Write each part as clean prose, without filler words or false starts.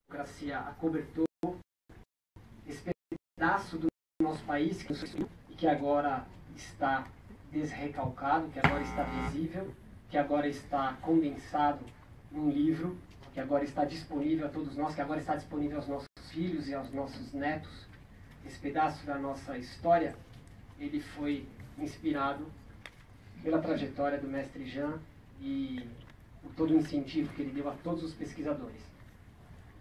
democracia acobertou, esse pedaço do nosso país e que agora está desrecalcado, que agora está visível, que agora está condensado num livro, que agora está disponível a todos nós, que agora está disponível aos nossos filhos e aos nossos netos. Esse pedaço da nossa história, ele foi inspirado pela trajetória do mestre Jean e por todo o incentivo que ele deu a todos os pesquisadores.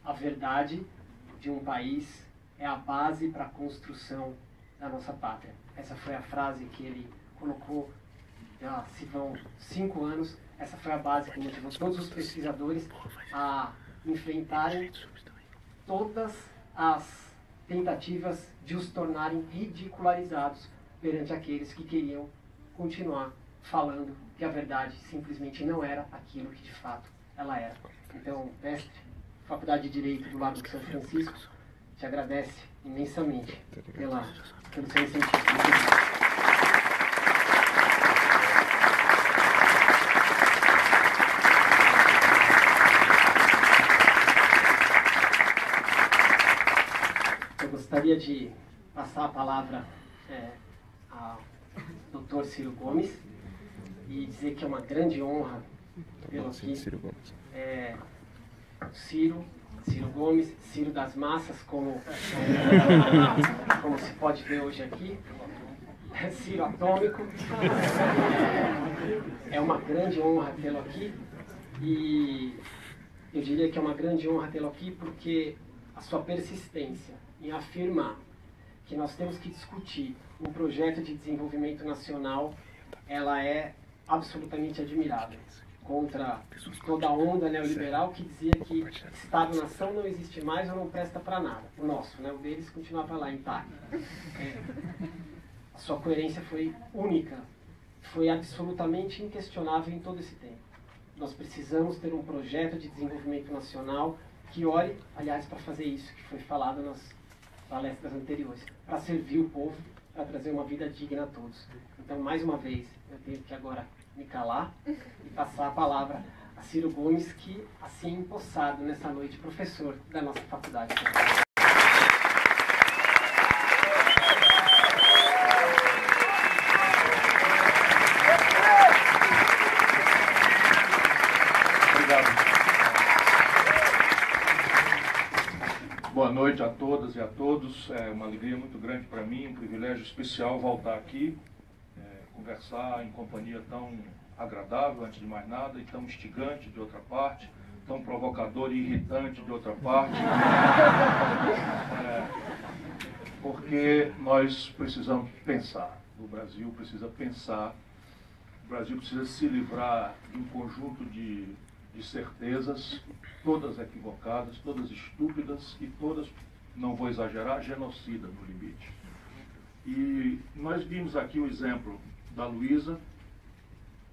A verdade de um país é a base para a construção da nossa pátria. Essa foi a frase que ele colocou, já se vão 5 anos, essa foi a base que motivou todos os pesquisadores a enfrentarem todas as tentativas de os tornarem ridicularizados perante aqueles que queriam continuar falando que a verdade simplesmente não era aquilo que de fato ela era. Então, mestre, Faculdade de Direito do Largo de São Francisco, te agradece imensamente pelo seu incentivo. Eu gostaria de passar a palavra ao Dr. Ciro Gomes e dizer que é uma grande honra tê-lo aqui. Ciro Gomes, Ciro das Massas, como se pode ver hoje aqui. Ciro Atômico. É uma grande honra tê-lo aqui e eu diria que é uma grande honra tê-lo aqui porque a sua persistência em afirmar que nós temos que discutir um projeto de desenvolvimento nacional, ela é absolutamente admirável. Contra toda a onda neoliberal que dizia que Estado-nação não existe mais ou não presta para nada. O nosso, né? O deles continuava lá intacto. A sua coerência foi única, foi absolutamente inquestionável em todo esse tempo. Nós precisamos ter um projeto de desenvolvimento nacional que olhe, aliás, para fazer isso que foi falado nas palestras anteriores, para servir o povo, para trazer uma vida digna a todos. Então, mais uma vez, eu tenho que agora me calar e passar a palavra a Ciro Gomes, que, assim empossado nessa noite, professor da nossa faculdade. Obrigado. Boa noite a todas e a todos. É uma alegria muito grande para mim, um privilégio especial voltar aqui, conversar em companhia tão agradável, antes de mais nada, e tão instigante de outra parte, tão provocador e irritante de outra parte, porque nós precisamos pensar, o Brasil precisa pensar, o Brasil precisa se livrar de um conjunto de certezas, todas equivocadas, todas estúpidas e todas, não vou exagerar, genocidas no limite. E nós vimos aqui o exemplo da Luísa,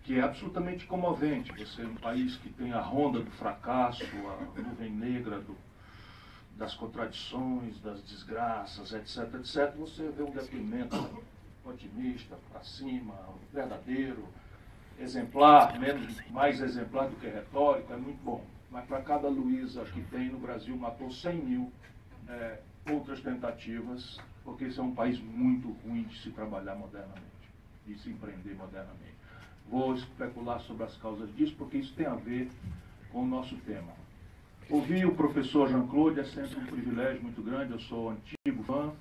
que é absolutamente comovente. Você é um país que tem a ronda do fracasso, a nuvem negra das contradições, das desgraças, etc, etc. Você vê um depoimento otimista, para cima, verdadeiro, exemplar, mais exemplar do que retórico, é muito bom. Mas para cada Luísa que tem no Brasil, matou 100 mil outras tentativas, porque esse é um país muito ruim de se trabalhar modernamente, de se empreender modernamente. Vou especular sobre as causas disso, porque isso tem a ver com o nosso tema. Ouvir o professor Jean-Claude é sempre um privilégio muito grande, eu sou antigo fã,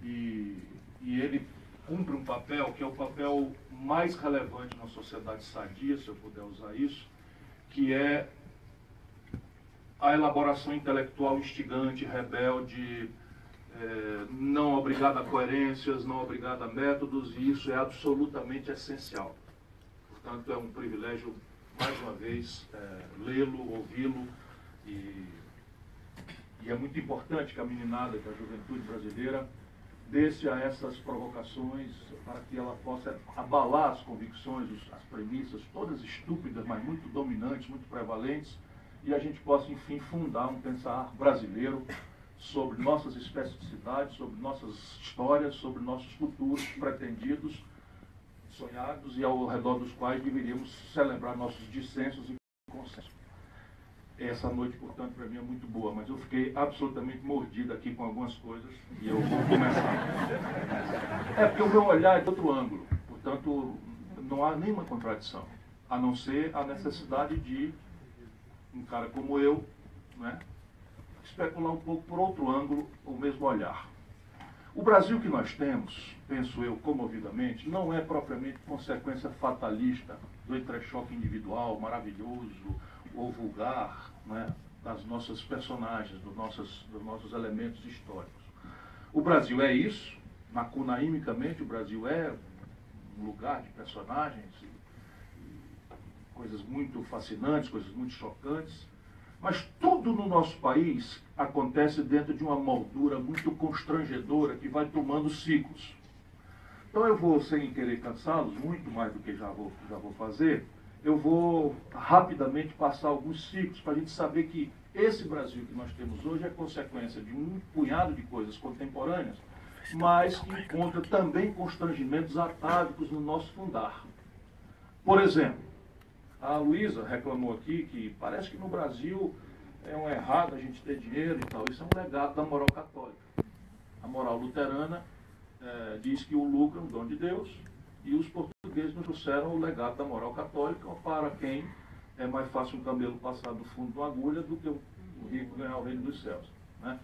e ele cumpre um papel que é o papel mais relevante na sociedade sadia, se eu puder usar isso, que é a elaboração intelectual instigante, rebelde, não obrigada a coerências, não obrigada a métodos, e isso é absolutamente essencial. Portanto, é um privilégio, mais uma vez, lê-lo, ouvi-lo, e é muito importante que a meninada, que a juventude brasileira, desse a essas provocações para que ela possa abalar as convicções, as premissas, todas estúpidas, mas muito dominantes, muito prevalentes, e a gente possa, enfim, fundar um pensar brasileiro sobre nossas especificidades, sobre nossas histórias, sobre nossos futuros pretendidos, sonhados, e ao redor dos quais deveríamos celebrar nossos dissensos e consensos. Essa noite, portanto, para mim é muito boa, mas eu fiquei absolutamente mordido aqui com algumas coisas e eu vou começar. É porque o meu olhar é de outro ângulo, portanto, não há nenhuma contradição, a não ser a necessidade de um cara como eu, né, especular um pouco por outro ângulo o mesmo olhar. O Brasil que nós temos, penso eu comovidamente, não é propriamente consequência fatalista do entrechoque individual maravilhoso ou vulgar, né, das nossas personagens, dos nossos elementos históricos. O Brasil é isso, macunaimicamente o Brasil é um lugar de personagens, coisas muito fascinantes, coisas muito chocantes, mas tudo no nosso país acontece dentro de uma moldura muito constrangedora que vai tomando ciclos. Então eu vou, sem querer cansá-los, muito mais do que já vou fazer, eu vou rapidamente passar alguns ciclos para a gente saber que esse Brasil que nós temos hoje é consequência de um punhado de coisas contemporâneas, mas que encontra também constrangimentos atávicos no nosso fundar. Por exemplo, a Luísa reclamou aqui que parece que no Brasil é um errado a gente ter dinheiro e tal. Isso é um legado da moral católica. A moral luterana diz que o lucro é um dom de Deus e os portugueses nos trouxeram o legado da moral católica, para quem é mais fácil um camelo passar do fundo de uma agulha do que o rico ganhar o reino dos céus, né?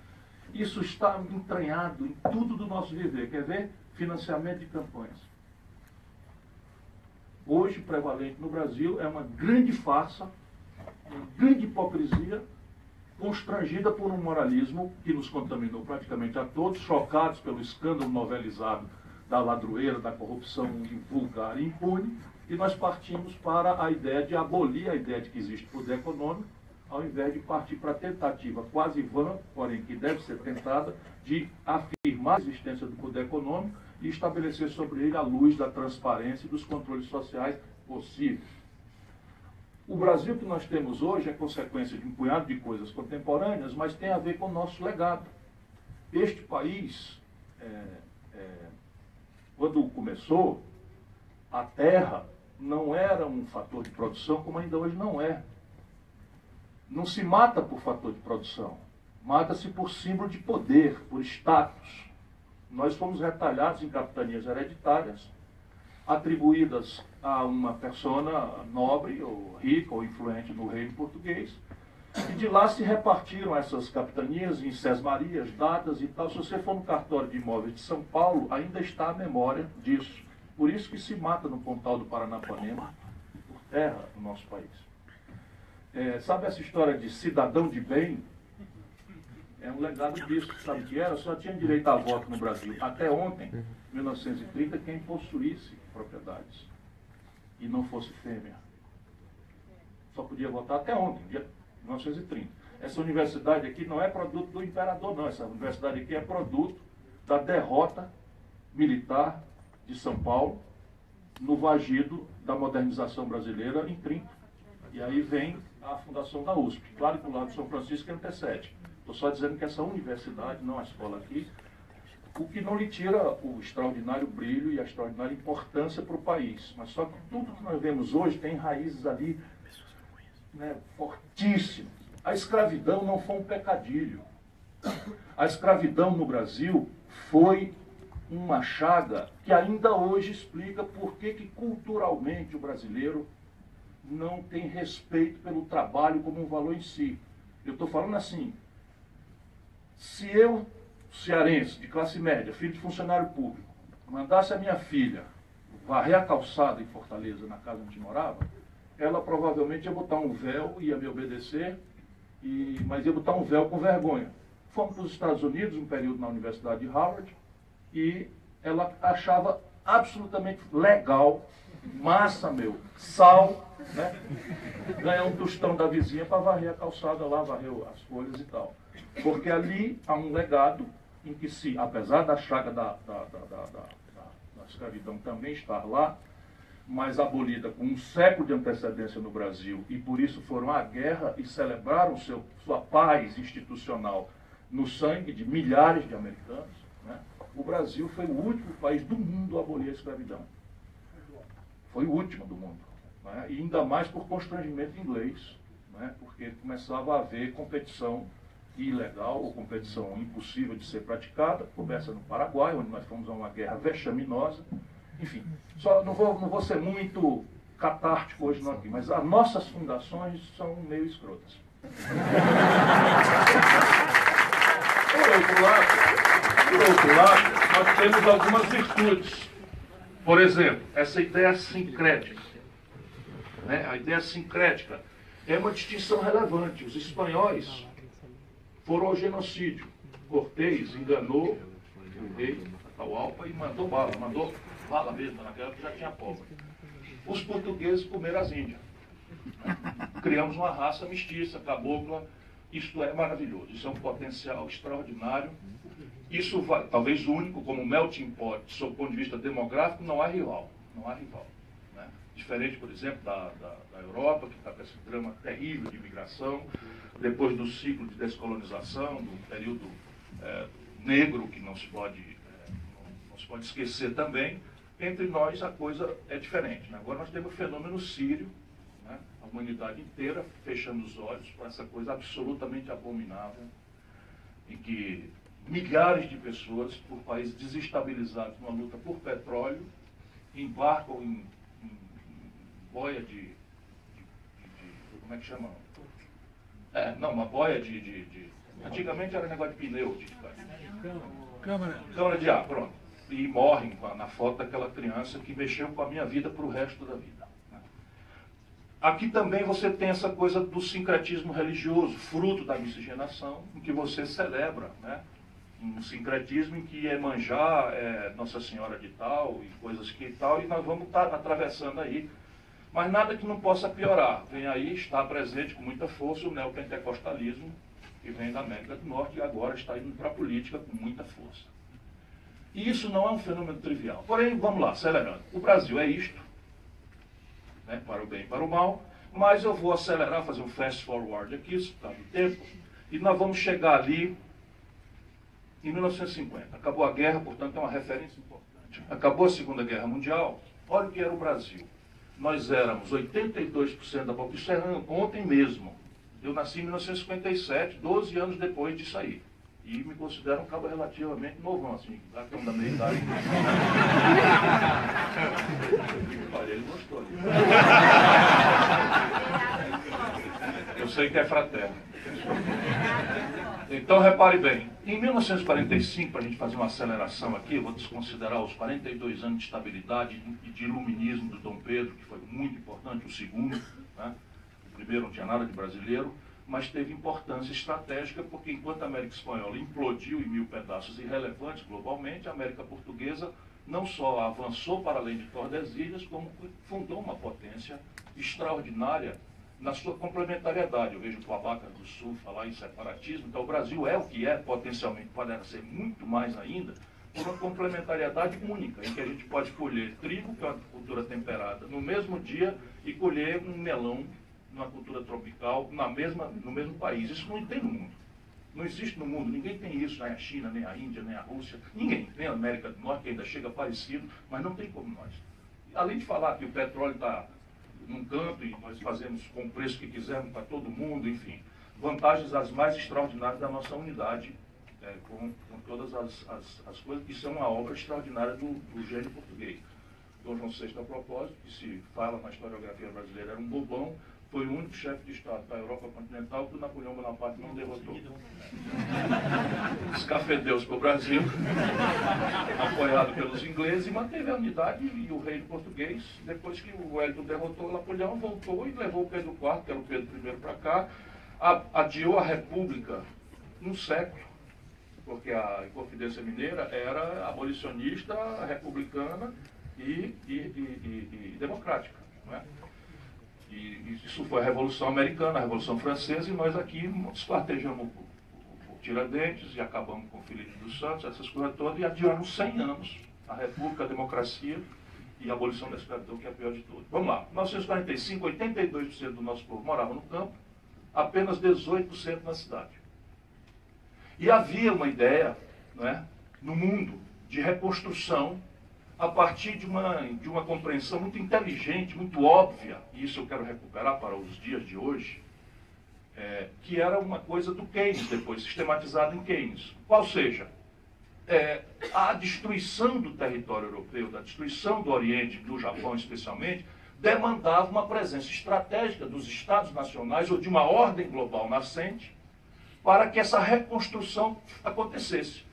Isso está entranhado em tudo do nosso viver. Quer ver? Financiamento de campanhas. Hoje, prevalente no Brasil, é uma grande farsa, uma grande hipocrisia, constrangida por um moralismo que nos contaminou praticamente a todos, chocados pelo escândalo novelizado da ladroeira, da corrupção vulgar e impune, e nós partimos para a ideia de abolir a ideia de que existe poder econômico, ao invés de partir para a tentativa quase vã, porém que deve ser tentada, de afirmar a existência do poder econômico e estabelecer sobre ele a luz da transparência e dos controles sociais possíveis. O Brasil que nós temos hoje é consequência de um punhado de coisas contemporâneas, mas tem a ver com o nosso legado. Este país, quando começou, a terra não era um fator de produção, como ainda hoje não é. Não se mata por fator de produção, mata-se por símbolo de poder, por status. Nós fomos retalhados em capitanias hereditárias, atribuídas a uma persona nobre, ou rica, ou influente no reino português, e de lá se repartiram essas capitanias em sesmarias, datas e tal. Se você for no cartório de imóveis de São Paulo, ainda está a memória disso. Por isso que se mata no Pontal do Paranapanema, por terra, no nosso país. Sabe essa história de cidadão de bem? É um legado disso. Sabe o que era? Só tinha direito a voto no Brasil. Até ontem, 1930, quem possuísse propriedades e não fosse fêmea. Só podia votar até ontem, dia 1930. Essa universidade aqui não é produto do imperador, não. Essa universidade aqui é produto da derrota militar de São Paulo no vagido da modernização brasileira em 30. E aí vem a fundação da USP. Claro que o lado de São Francisco antecede. Estou só dizendo que essa universidade, não a escola aqui, o que não lhe tira o extraordinário brilho e a extraordinária importância para o país. Mas só que tudo que nós vemos hoje tem raízes ali, né, fortíssimas. A escravidão não foi um pecadilho. A escravidão no Brasil foi uma chaga que ainda hoje explica por que culturalmente o brasileiro não tem respeito pelo trabalho como um valor em si. Eu estou falando assim, se eu, cearense, de classe média, filho de funcionário público, mandasse a minha filha varrer a calçada em Fortaleza, na casa onde a gente morava, ela provavelmente ia botar um véu, ia me obedecer, mas ia botar um véu com vergonha. Fomos para os Estados Unidos, um período na Universidade de Harvard, e ela achava absolutamente legal, massa, sal, né? Ganhar um tostão da vizinha para varrer a calçada lá, varrer as folhas e tal. Porque ali há um legado em que, se, apesar da chaga da escravidão também estar lá, mas abolida com um século de antecedência no Brasil, e por isso foram à guerra e celebraram sua paz institucional no sangue de milhares de americanos, né? O Brasil foi o último país do mundo a abolir a escravidão. Foi o último do mundo, né? E ainda mais por constrangimento inglês, né? Porque começava a haver competição ilegal ou competição impossível de ser praticada. Começa no Paraguai, onde nós fomos a uma guerra vexaminosa. Enfim, só não vou ser muito catártico hoje não aqui, mas as nossas fundações são meio escrotas. Por outro lado, nós temos algumas virtudes. Por exemplo, essa ideia sincrética. Né? A ideia sincrética é uma distinção relevante. Os espanhóis foram ao genocídio. Cortés enganou o rei Atahualpa e mandou bala mesmo, naquela época já tinha pólvora. Os portugueses comeram as índias. Criamos uma raça mestiça, cabocla. Isto é maravilhoso, isso é um potencial extraordinário. Isso vai, talvez único, como melting pot, sob o ponto de vista demográfico, não há rival. Não há rival, né? Diferente, por exemplo, da Europa, que está com esse drama terrível de imigração, depois do ciclo de descolonização, do período negro, que não se pode esquecer também. Entre nós a coisa é diferente, né? Agora nós temos o fenômeno sírio, né? A humanidade inteira fechando os olhos para essa coisa absolutamente abominável, em que milhares de pessoas, por países desestabilizados numa luta por petróleo, embarcam em boia de como é que chama? Uma boia antigamente era negócio de pneu, câmara de ar, pronto. E morrem na foto daquela criança que mexeu com a minha vida para o resto da vida. Aqui também você tem essa coisa do sincretismo religioso, fruto da miscigenação, em que você celebra, né? Um sincretismo em que Iemanjá é Nossa Senhora de tal, e coisas que tal, e nós vamos estar atravessando aí. Mas nada que não possa piorar. Vem aí, está presente com muita força o neopentecostalismo, que vem da América do Norte e agora está indo para a política com muita força. E isso não é um fenômeno trivial. Porém, vamos lá, acelerando. O Brasil é isto, né, para o bem e para o mal, mas eu vou acelerar, fazer um fast forward aqui, por causa do tempo, e nós vamos chegar ali em 1950. Acabou a guerra, portanto é uma referência importante. Acabou a Segunda Guerra Mundial, olha o que era o Brasil. Nós éramos 82% da população, isso é ontem mesmo. Eu nasci em 1957, 12 anos depois disso aí. E me considero um cabo relativamente novão, assim, da cama da meia-idade. Olha, ele gostou ali. Eu sei que é fraterno. Então, repare bem, em 1945, para a gente fazer uma aceleração aqui, eu vou desconsiderar os 42 anos de estabilidade e de iluminismo do Dom Pedro, que foi muito importante, o segundo, né? O primeiro não tinha nada de brasileiro, mas teve importância estratégica, porque enquanto a América Espanhola implodiu em 1000 pedaços irrelevantes globalmente, a América Portuguesa não só avançou para além de Tordesilhas, como fundou uma potência extraordinária na sua complementariedade. Eu vejo o Abaca do Sul falar em separatismo, então o Brasil é o que é, potencialmente poderá ser muito mais ainda, por uma complementariedade única, em que a gente pode colher trigo, que é uma cultura temperada, no mesmo dia, e colher um melão numa cultura tropical, no mesmo país. Isso não tem no mundo. Não existe no mundo, ninguém tem isso, nem a China, nem a Índia, nem a Rússia, ninguém. Nem a América do Norte, que ainda chega parecido, mas não tem como nós. Além de falar que o petróleo está num canto e nós fazemos com o preço que quisermos para todo mundo, enfim, vantagens as mais extraordinárias da nossa unidade, com todas as coisas, isso é uma obra extraordinária do gênio português. Dom João VI, a propósito, que se fala na historiografia brasileira, era um bobão, foi o único chefe de Estado da Europa continental que o Napoleão Bonaparte não derrotou. Escafedeu-se para o Brasil, apoiado pelos ingleses, e manteve a unidade e o reino português. Depois que o Wellington derrotou o Napoleão, voltou e levou o Pedro IV, que era o Pedro I, para cá, adiou a República um século, porque a Inconfidência Mineira era abolicionista, republicana e democrática, não é? E isso foi a Revolução Americana, a Revolução Francesa, e nós aqui esquartejamos o Tiradentes e acabamos com o Felipe dos Santos, essas coisas todas, e adiamos 100 anos a República, a democracia e a abolição da escravidão, que é a pior de todas. Vamos lá, em 1945, 82% do nosso povo morava no campo, apenas 18% na cidade. E havia uma ideia, não é, no mundo de reconstrução a partir de uma compreensão muito inteligente, muito óbvia, e isso eu quero recuperar para os dias de hoje, que era uma coisa do Keynes, depois sistematizada em Keynes. Qual seja, a destruição do território europeu, da destruição do Oriente, do Japão especialmente, demandava uma presença estratégica dos Estados nacionais ou de uma ordem global nascente para que essa reconstrução acontecesse.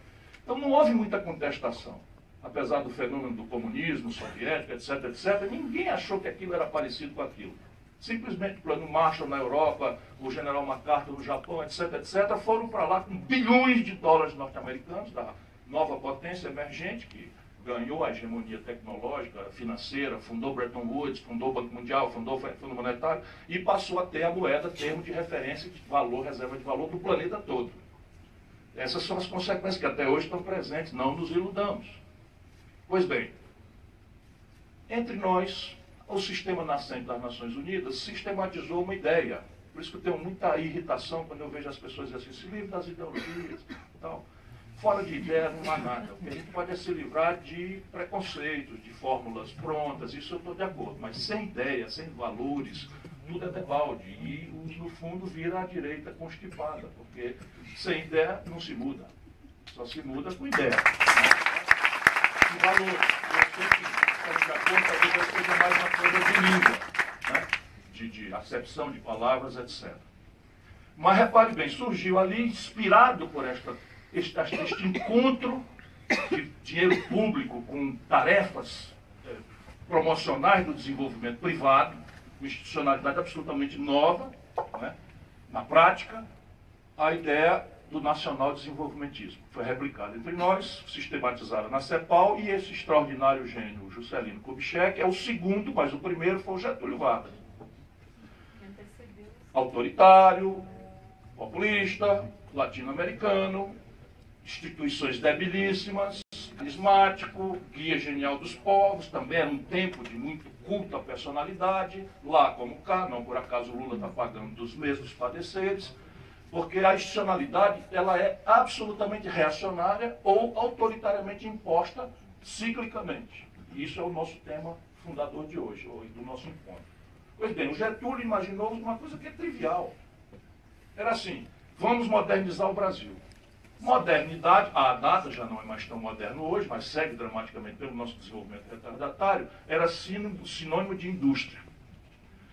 Então não houve muita contestação. Apesar do fenômeno do comunismo soviético, etc., etc., ninguém achou que aquilo era parecido com aquilo. Simplesmente o plano Marshall na Europa, o general MacArthur no Japão, etc., etc., foram para lá com bilhões de dólares norte-americanos, da nova potência emergente, que ganhou a hegemonia tecnológica, financeira, fundou Bretton Woods, fundou o Banco Mundial, fundou o Fundo Monetário, e passou a ter a moeda termo de referência de valor, reserva de valor do planeta todo. Essas são as consequências que até hoje estão presentes, não nos iludamos. Pois bem, entre nós, o sistema nascente das Nações Unidas sistematizou uma ideia. Por isso que eu tenho muita irritação quando eu vejo as pessoas dizendo assim, se livre das ideologias e tal. Fora de ideia não há nada. O que a gente pode é se livrar de preconceitos, de fórmulas prontas, isso eu estou de acordo. Mas sem ideia, sem valores, tudo é debalde. E, no fundo, vira a direita constipada, porque sem ideia não se muda. Só se muda com ideia. E valores. Eu sei que, de acordo, talvez seja mais uma coisa de língua, né? de acepção de palavras, etc. Mas repare bem, surgiu ali, inspirado por este encontro de dinheiro público com tarefas promocionais do desenvolvimento privado, uma institucionalidade absolutamente nova, né? Na prática, a ideia do nacional desenvolvimentismo. Foi replicada entre nós, sistematizada na CEPAL, e esse extraordinário gênio Juscelino Kubitschek é o segundo, mas o primeiro foi o Getúlio Vargas. Autoritário, populista, latino-americano, instituições debilíssimas, carismático, guia genial dos povos, também era um tempo de muito culto à personalidade, lá como cá, não por acaso o Lula está pagando dos mesmos padeceres, porque a institucionalidade ela é absolutamente reacionária ou autoritariamente imposta ciclicamente. E isso é o nosso tema fundador de hoje, ou do nosso encontro. Pois bem, o Getúlio imaginou uma coisa que é trivial. Era assim, vamos modernizar o Brasil. Modernidade, a data já não é mais tão moderno hoje, mas segue dramaticamente pelo nosso desenvolvimento retardatário, era sinônimo de indústria.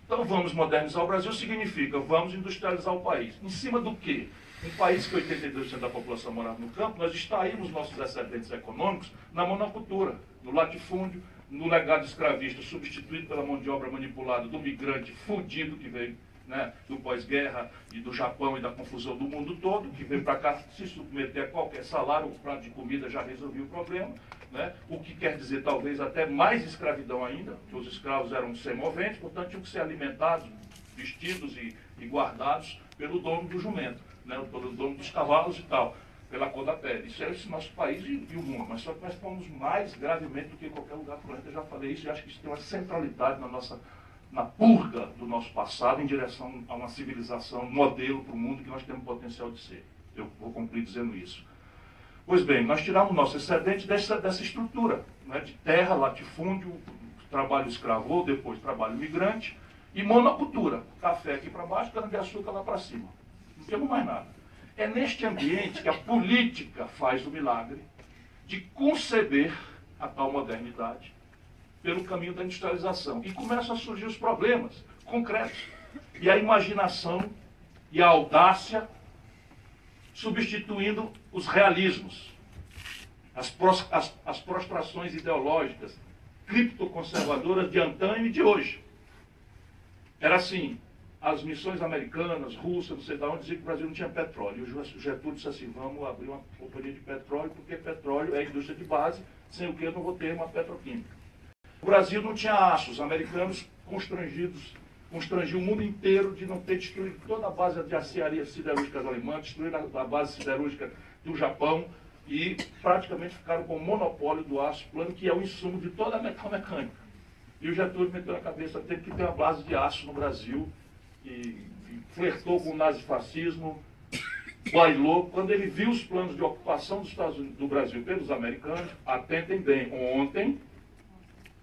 Então vamos modernizar o Brasil significa vamos industrializar o país. Em cima do quê? Um país que 82% da população morava no campo, nós extraímos nossos excedentes econômicos na monocultura, no latifúndio, no legado escravista substituído pela mão de obra manipulada do migrante fudido que veio, né, do pós-guerra e do Japão e da confusão do mundo todo, que veio para cá se submeter a qualquer salário, o prato de comida já resolvia o problema, né, o que quer dizer talvez até mais escravidão ainda, porque os escravos eram semoventes, portanto tinham que ser alimentados, vestidos e guardados pelo dono do jumento, né, pelo dono dos cavalos e tal, pela cor da pele. Isso é esse nosso país e o mundo, mas só que nós fomos mais gravemente do que em qualquer lugar do planeta, eu já falei isso, e acho que isso tem uma centralidade na purga do nosso passado em direção a uma civilização modelo para o mundo que nós temos potencial de ser. Eu vou concluir dizendo isso. Pois bem, nós tiramos o nosso excedente dessa estrutura, né, de terra, latifúndio, trabalho escravo, depois trabalho migrante e monocultura. Café aqui para baixo, cana-de-açúcar lá para cima. Não temos mais nada. É neste ambiente que a política faz o milagre de conceber a tal modernidade pelo caminho da industrialização. E começam a surgir os problemas concretos. E a imaginação e a audácia substituindo os realismos, as prostrações ideológicas, criptoconservadoras de antanho e de hoje. Era assim, as missões americanas, russas, não sei de onde, diziam que o Brasil não tinha petróleo. E o Getúlio disse assim, vamos abrir uma companhia de petróleo, porque petróleo é a indústria de base, sem o que eu não vou ter uma petroquímica. O Brasil não tinha aço, os americanos constrangiam o mundo inteiro de não ter destruído toda a base de aciaria siderúrgica alemã, destruíram a base siderúrgica do Japão e praticamente ficaram com o monopólio do aço plano, que é o insumo de toda a metalmecânica. E o Getúlio meteu na cabeça, tem que ter uma base de aço no Brasil, e flertou com o nazifascismo, bailou. Quando ele viu os planos de ocupação dos Estados Unidos, do Brasil pelos americanos, atentem bem, ontem,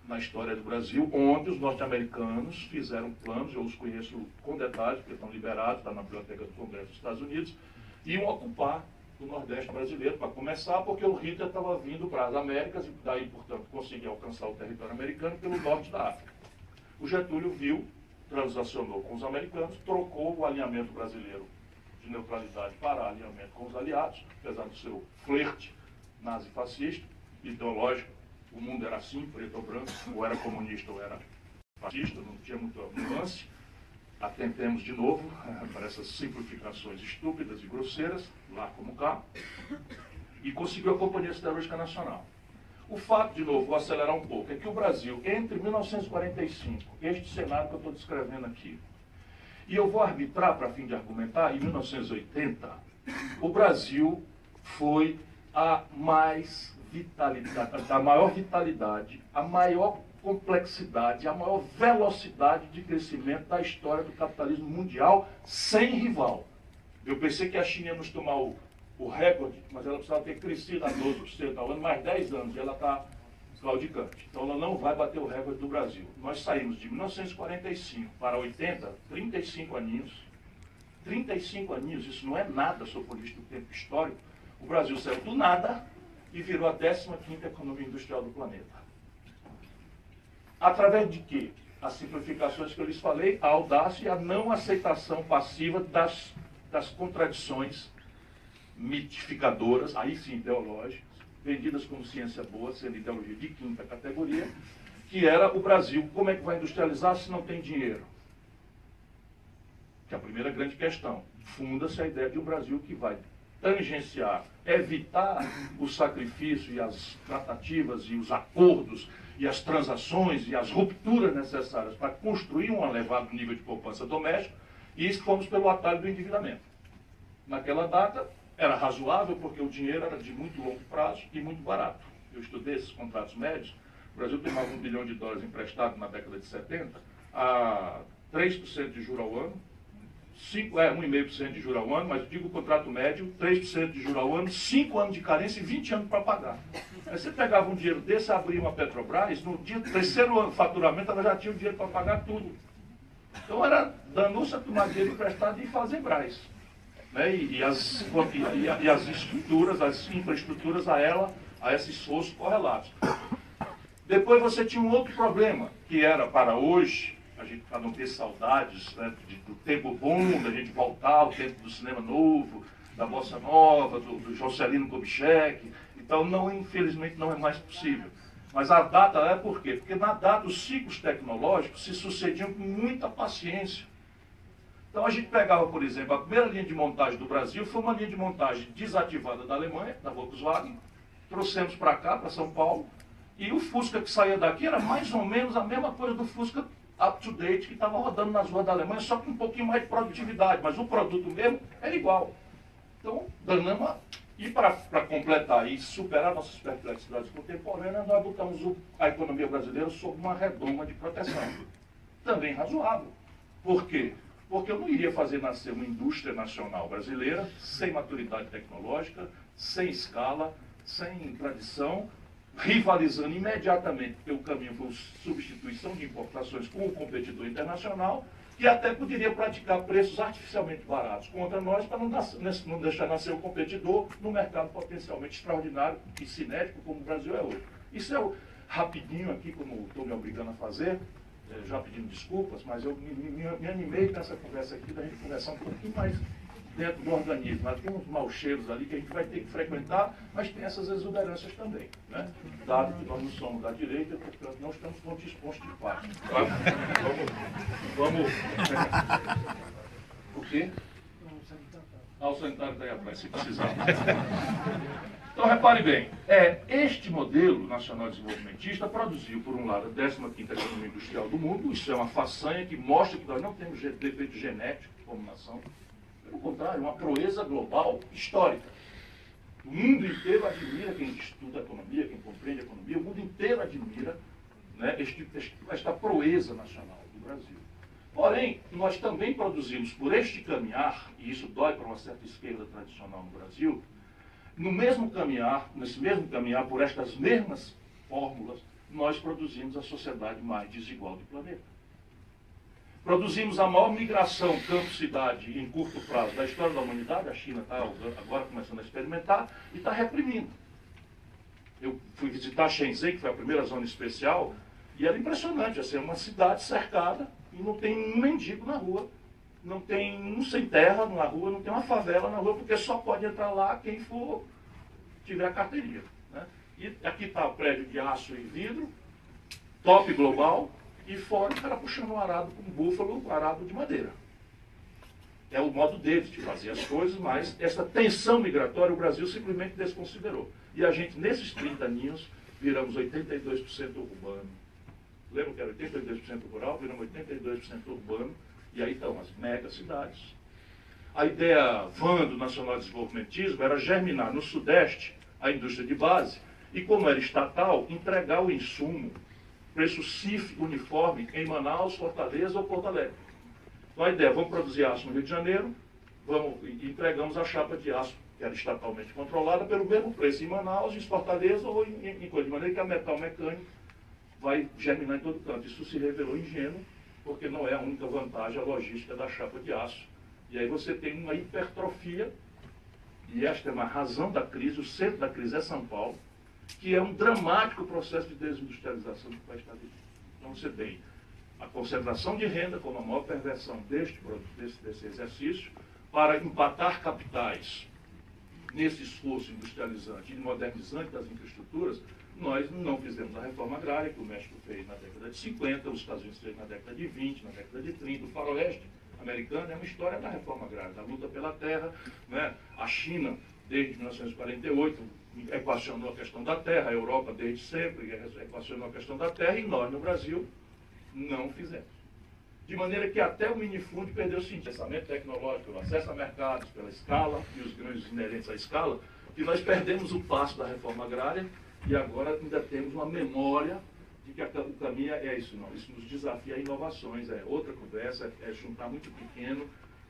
na história do Brasil, onde os norte-americanos fizeram planos, eu os conheço com detalhes, porque estão liberados, está na Biblioteca do Congresso dos Estados Unidos, iam ocupar o Nordeste brasileiro, para começar, porque o Hitler estava vindo para as Américas e daí, portanto, conseguia alcançar o território americano pelo norte da África. O Getúlio viu, transacionou com os americanos, trocou o alinhamento brasileiro de neutralidade para alinhamento com os aliados, apesar do seu flerte nazi-fascista, ideológico. O mundo era assim, preto ou branco, ou era comunista ou era fascista, não tinha muita nuance. Atentemos de novo para essas simplificações estúpidas e grosseiras, lá como cá, e conseguiu a Companhia Siderúrgica Nacional. O fato, de novo, vou acelerar um pouco, é que o Brasil, entre 1945, este cenário que eu estou descrevendo aqui, e eu vou arbitrar para fim de argumentar, em 1980, o Brasil foi a maior vitalidade, a maior complexidade, a maior velocidade de crescimento da história do capitalismo mundial, sem rival. Eu pensei que a China ia nos tomar o recorde, mas ela precisava ter crescido a 12% ao ano, mais 10 anos, e ela está claudicante. Então ela não vai bater o recorde do Brasil. Nós saímos de 1945 para 80, 35 aninhos. 35 aninhos, isso não é nada, sob o ponto de vista do tempo histórico. O Brasil saiu do nada e virou a 15ª economia industrial do planeta. Através de quê? As simplificações que eu lhes falei, a audácia e a não aceitação passiva das contradições mitificadoras, aí sim ideológicas, vendidas como ciência boa, sendo ideologia de 5ª categoria, que era o Brasil. Como é que vai industrializar se não tem dinheiro? Que é a primeira grande questão. Funda-se a ideia de um Brasil que vai tangenciar, evitar o sacrifício e as tratativas e os acordos e as transações e as rupturas necessárias para construir um elevado nível de poupança doméstica, e fomos pelo atalho do endividamento. Naquela data, era razoável porque o dinheiro era de muito longo prazo e muito barato. Eu estudei esses contratos médios. O Brasil tomava $1 bilhão emprestado na década de 70 a 3% de juros ao ano, 1,5% de juros ao ano, mas eu digo o contrato médio, 3% de juros ao ano, 5 anos de carência e 20 anos para pagar. Aí você pegava um dinheiro desse, abria uma Petrobras, no dia do terceiro ano de faturamento, ela já tinha o dinheiro para pagar tudo. Então era danou-se a tomar dinheiro emprestado e fazer Braz. Né? E as estruturas, as infraestruturas a esse esforço correlatos. Depois você tinha um outro problema, que era para hoje, a gente para não ter saudades, né, do tempo bom, da gente voltar ao tempo do cinema novo, da bossa nova, do Juscelino Kubitschek. Então, infelizmente, não é mais possível. Mas a data é por quê? Porque na data os ciclos tecnológicos se sucediam com muita paciência. Então a gente pegava, por exemplo, a primeira linha de montagem do Brasil foi uma linha de montagem desativada da Alemanha, da Volkswagen, trouxemos para cá, para São Paulo, e o Fusca que saía daqui era mais ou menos a mesma coisa do Fusca up-to-date que estava rodando nas ruas da Alemanha, só com um pouquinho mais de produtividade, mas o produto mesmo era igual. Então, danamos. E para completar e superar nossas perplexidades contemporâneas, nós botamos a economia brasileira sob uma redoma de proteção. Também razoável. Por quê? Porque eu não iria fazer nascer uma indústria nacional brasileira sem maturidade tecnológica, sem escala, sem tradição, rivalizando imediatamente, porque o caminho foi substituição de importações com o competidor internacional, que até poderia praticar preços artificialmente baratos contra nós para não deixar nascer o competidor no mercado potencialmente extraordinário e cinético como o Brasil é hoje. Isso é rapidinho aqui, como estou me obrigando a fazer, já pedindo desculpas, mas eu me animei nessa conversa aqui, da gente conversar um pouquinho mais dentro do organismo. Mas tem uns maus cheiros ali que a gente vai ter que frequentar, mas tem essas exuberâncias também. Né? Dado que nós não somos da direita, portanto não estamos constipados. Vamos. O quê? O sanitário está aí atrás, se precisar. Então, repare bem, este modelo nacional desenvolvimentista produziu, por um lado, a 15ª economia industrial do mundo. Isso é uma façanha que mostra que nós não temos defeito genético como nação. Pelo contrário, uma proeza global histórica. O mundo inteiro admira quem estuda a economia, quem compreende a economia, o mundo inteiro admira, né, esta proeza nacional do Brasil. Porém, nós também produzimos por este caminhar, e isso dói para uma certa esquerda tradicional no Brasil, nesse mesmo caminhar, por estas mesmas fórmulas, nós produzimos a sociedade mais desigual do planeta. Produzimos a maior migração campo-cidade em curto prazo da história da humanidade. A China está agora começando a experimentar e está reprimindo. Eu fui visitar Shenzhen, que foi a primeira zona especial, e era impressionante. Assim, é uma cidade cercada e não tem um mendigo na rua, não tem um sem terra na rua, não tem uma favela na rua, porque só pode entrar lá quem for tiver a carteirinha, né? E aqui está o prédio de aço e vidro, top global, e fora o cara puxando um arado com búfalo, um arado de madeira. É o modo deles de fazer as coisas, mas essa tensão migratória o Brasil simplesmente desconsiderou. E a gente, nesses 30 aninhos, viramos 82% urbano. Lembra que era 82% rural, viramos 82% urbano, e aí estão as megacidades. A ideia van do nacional-desenvolvimentismo era germinar no Sudeste a indústria de base, e como era estatal, entregar o insumo, preço CIF uniforme em Manaus, Fortaleza ou Porto Alegre. Então a ideia, vamos produzir aço no Rio de Janeiro, e entregamos a chapa de aço, que era estatalmente controlada, pelo mesmo preço em Manaus, em Fortaleza ou em coisa, de maneira que a metal mecânico vai germinar em todo canto. Isso se revelou ingênuo, porque não é a única vantagem a logística da chapa de aço. E aí você tem uma hipertrofia, e esta é uma razão da crise, o centro da crise é São Paulo, que é um dramático processo de desindustrialização que o país está vivendo. Então você tem a concentração de renda como a maior perversão desse exercício, para empatar capitais nesse esforço industrializante e modernizante das infraestruturas. Nós não fizemos a reforma agrária, que o México fez na década de 50, os Estados Unidos fez na década de 20, na década de 30, o faroeste americano é uma história da reforma agrária, da luta pela terra, né? A China, desde 1948, equacionou a questão da terra, a Europa, desde sempre, equacionou a questão da terra, e nós, no Brasil, não fizemos. De maneira que até o minifúndio perdeu o sentido. Pensamento tecnológico, pelo acesso a mercados, pela escala, e os ganhos inerentes à escala, que nós perdemos o passo da reforma agrária, e agora ainda temos uma memória de que o caminho é isso, não. Isso nos desafia a inovações, é outra conversa, é juntar muito pequeno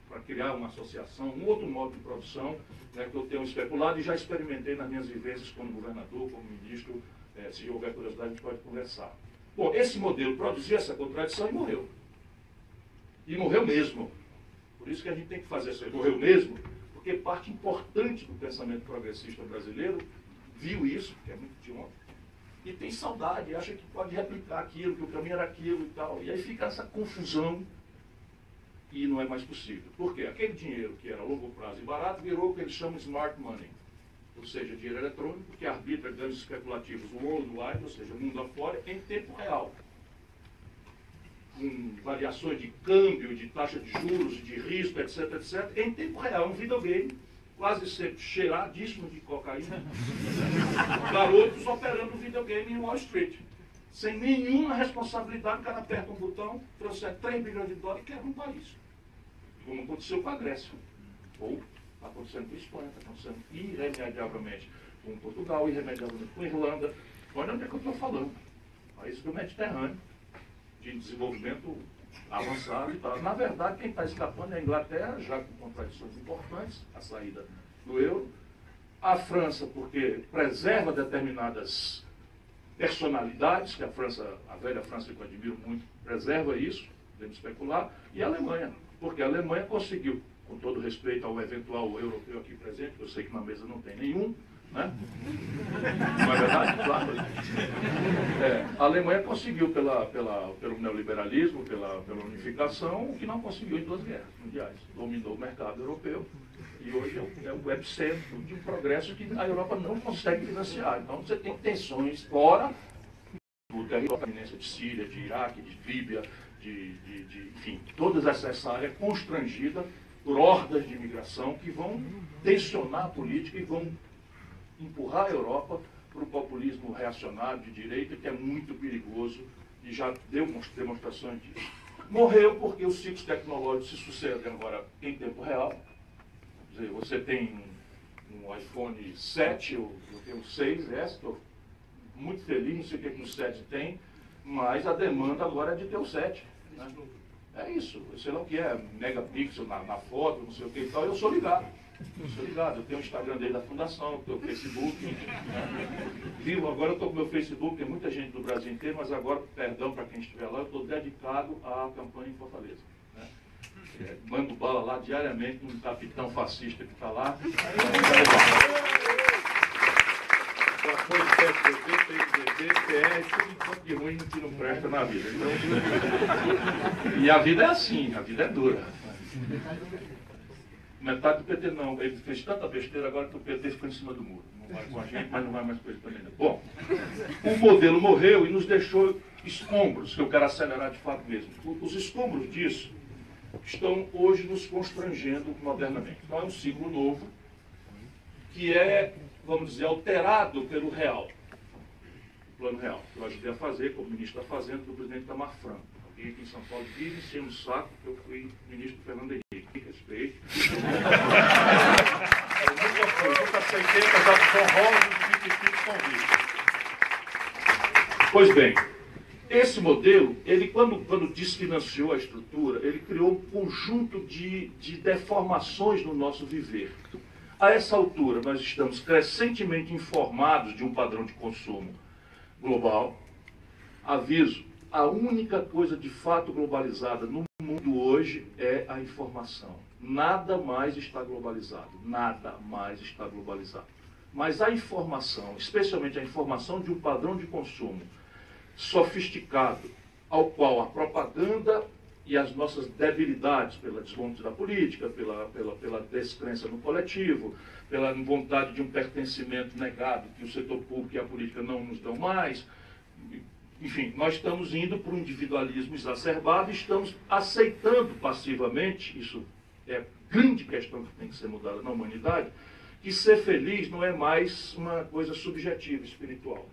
para criar uma associação, um outro modo de produção, né, que eu tenho especulado e já experimentei nas minhas vivências como governador, como ministro. Se houver curiosidade, a gente pode conversar. Bom, esse modelo produziu essa contradição e morreu. E morreu mesmo. Por isso que a gente tem que fazer isso aí. Morreu mesmo, porque parte importante do pensamento progressista brasileiro viu isso, que é muito de ontem, e tem saudade, acha que pode replicar aquilo, que o caminho era aquilo e tal. E aí fica essa confusão e não é mais possível. Por quê? Aquele dinheiro que era a longo prazo e barato virou o que eles chamam de smart money, ou seja, dinheiro eletrônico, que arbitra ganhos especulativos worldwide, ou seja, mundo afora, em tempo real. Com variações de câmbio, de taxa de juros, de risco, etc, etc, em tempo real, um videogame, quase sempre cheiradíssimo de cocaína, garotos operando videogame em Wall Street, sem nenhuma responsabilidade. O cara aperta um botão, trouxer 3 bilhões de dólares e quebra um país, como aconteceu com a Grécia, ou está acontecendo com a Espanha, está acontecendo irremediavelmente com Portugal, irremediavelmente com a Irlanda. Olha onde é que eu estou falando, país do Mediterrâneo, de desenvolvimento avançado e tal. Na verdade, quem está escapando é a Inglaterra, já com contradições importantes, a saída do euro. A França, porque preserva determinadas personalidades, que a França, a velha França, que eu admiro muito, preserva isso, podemos especular. E a Alemanha, porque a Alemanha conseguiu, com todo respeito ao eventual europeu aqui presente, que eu sei que na mesa não tem nenhum, né? Não é verdade? Claro. A Alemanha conseguiu pelo neoliberalismo, pela unificação, o que não conseguiu em 2 guerras mundiais. Dominou o mercado europeu e hoje é o epicentro de um progresso que a Europa não consegue financiar. Então você tem tensões fora do território de Síria, de Iraque, de Líbia, enfim, toda essa área constrangida por hordas de imigração que vão tensionar a política e vão empurrar a Europa para o populismo reacionário de direita, que é muito perigoso e já deu demonstrações disso. Morreu porque os ciclos tecnológicos se sucedem agora em tempo real. Quer dizer, você tem um iPhone 7, eu tenho 6S, estou muito feliz, não sei o que o 7 tem, mas a demanda agora é de ter o 7. Né? É isso, eu sei lá o que é, megapixel na foto, não sei o que e tal, eu sou ligado. Sou ligado, eu tenho o Instagram dele da Fundação, eu tenho o Facebook. Né? Vivo, agora eu estou com o meu Facebook, tem muita gente do Brasil inteiro, mas agora, perdão para quem estiver lá, eu estou dedicado à campanha em Fortaleza. Né? Mando bala lá diariamente num capitão fascista que está lá. Apoio PSDB, PSDB, PR, tudo enquanto de ruim que não presta na vida. Então, e a vida é assim, a vida é dura. Metade do PT não, ele fez tanta besteira agora que o PT ficou em cima do muro. Não vai com a gente, mas não vai mais com ele também. Não. Bom, o modelo morreu e nos deixou escombros, que eu quero acelerar de fato mesmo. Os escombros disso estão hoje nos constrangendo modernamente. Então é um ciclo novo que é, vamos dizer, alterado pelo real. O plano real, que eu ajudei a fazer, como o ministro está fazendo, do presidente Itamar Franco. Alguém aqui em São Paulo vive enchendo o saco, que eu fui ministro do Fernando Henrique. Respeito. Eu nunca aceitei casar com São Rosa e Pois bem, esse modelo, ele quando desfinanciou a estrutura, ele criou um conjunto de deformações no nosso viver. A essa altura, nós estamos crescentemente informados de um padrão de consumo global. Aviso, a única coisa de fato globalizada no mundo hoje é a informação. Nada mais está globalizado. Nada mais está globalizado. Mas a informação, especialmente a informação de um padrão de consumo sofisticado, ao qual a propaganda e as nossas debilidades, pela desmonte da política, pela descrença no coletivo, pela vontade de um pertencimento negado que o setor público e a política não nos dão mais. Enfim, nós estamos indo para um individualismo exacerbado e estamos aceitando passivamente, isso é a grande questão que tem que ser mudada na humanidade, que ser feliz não é mais uma coisa subjetiva, espiritual.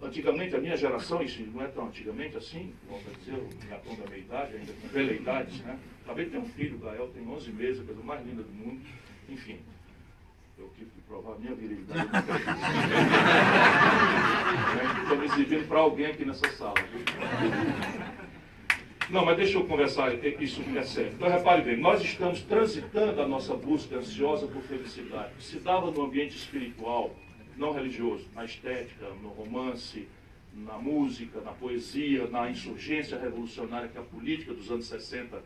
Antigamente, a minha geração, isso não é tão antigamente assim, vamos dizer, o gatão da meia-idade, ainda com veleidades, né? Acabei de ter um filho, o Gael tem 11 meses, a coisa mais linda do mundo, enfim. Eu tive que provar a minha virilidade. Estou me exibindo para alguém aqui nessa sala. Não, mas deixa eu conversar, isso é sério. Então, repare bem, nós estamos transitando a nossa busca ansiosa por felicidade, que se dava no ambiente espiritual, não religioso, na estética, no romance, na música, na poesia, na insurgência revolucionária que a política dos anos 60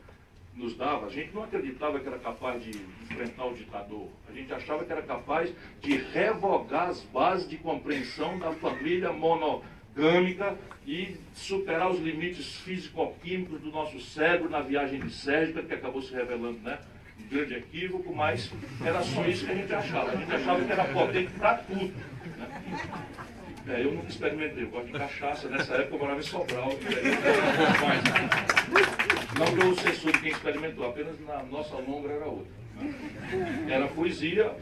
nos dava. A gente não acreditava que era capaz de enfrentar o ditador. A gente achava que era capaz de revogar as bases de compreensão da família monogâmica e superar os limites físico-químicos do nosso cérebro na viagem de Sérgio, que acabou se revelando, né, um grande equívoco, mas era só isso que a gente achava. A gente achava que era potente para tudo. Né? Eu nunca experimentei, eu gosto de cachaça. Nessa época eu morava em Sobral. Mas, não que eu censure quem experimentou, apenas na nossa lombra era outra. Né? Era poesia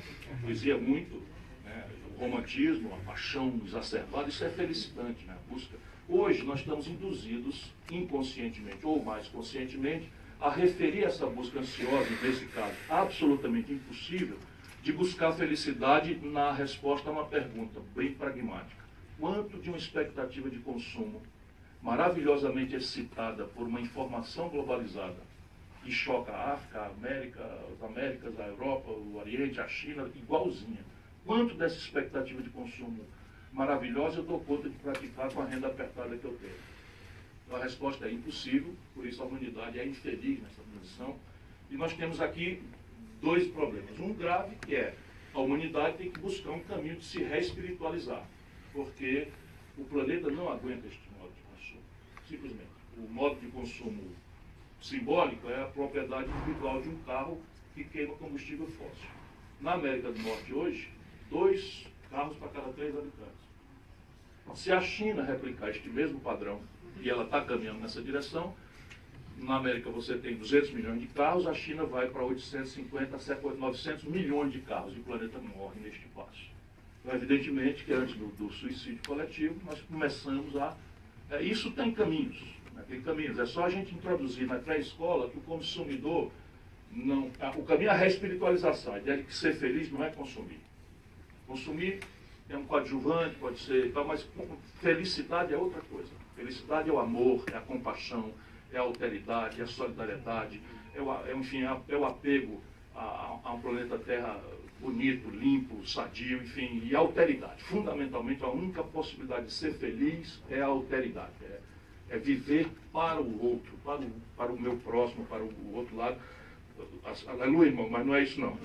muito, né? O romantismo, a paixão exacerbada, isso é felicitante, né? A busca. Hoje nós estamos induzidos, inconscientemente ou mais conscientemente, a referir essa busca ansiosa, nesse caso, absolutamente impossível, de buscar felicidade na resposta a uma pergunta bem pragmática. Quanto de uma expectativa de consumo maravilhosamente excitada por uma informação globalizada que choca a África, a América, as Américas, a Europa, o Oriente, a China, igualzinha. Quanto dessa expectativa de consumo maravilhosa eu dou conta de praticar com a renda apertada que eu tenho? Então a resposta é impossível, por isso a humanidade é infeliz nessa transição. E nós temos aqui dois problemas. Um grave, que é a humanidade tem que buscar um caminho de se reespiritualizar, porque o planeta não aguenta este modo de consumo, simplesmente. O modo de consumo simbólico é a propriedade individual de um carro que queima combustível fóssil. Na América do Norte hoje, 2 carros para cada 3 habitantes. Se a China replicar este mesmo padrão, e ela está caminhando nessa direção, na América você tem 200 milhões de carros, a China vai para 850, cerca de 900 milhões de carros, e o planeta morre neste passo. Então, evidentemente que antes do suicídio coletivo, nós começamos a... isso tem caminhos, né? Tem caminhos. É só a gente introduzir na pré-escola que o consumidor não... O caminho é a reespiritualização, a ideia de que ser feliz não é consumir. Consumir é um coadjuvante, pode ser, mas felicidade é outra coisa. Felicidade é o amor, é a compaixão, é a alteridade, é a solidariedade, enfim, é o apego a um planeta Terra bonito, limpo, sadio, enfim, e alteridade. Fundamentalmente, a única possibilidade de ser feliz é a alteridade, é viver para o outro, para o meu próximo, para o outro lado. Aleluia, irmão, mas não é isso não.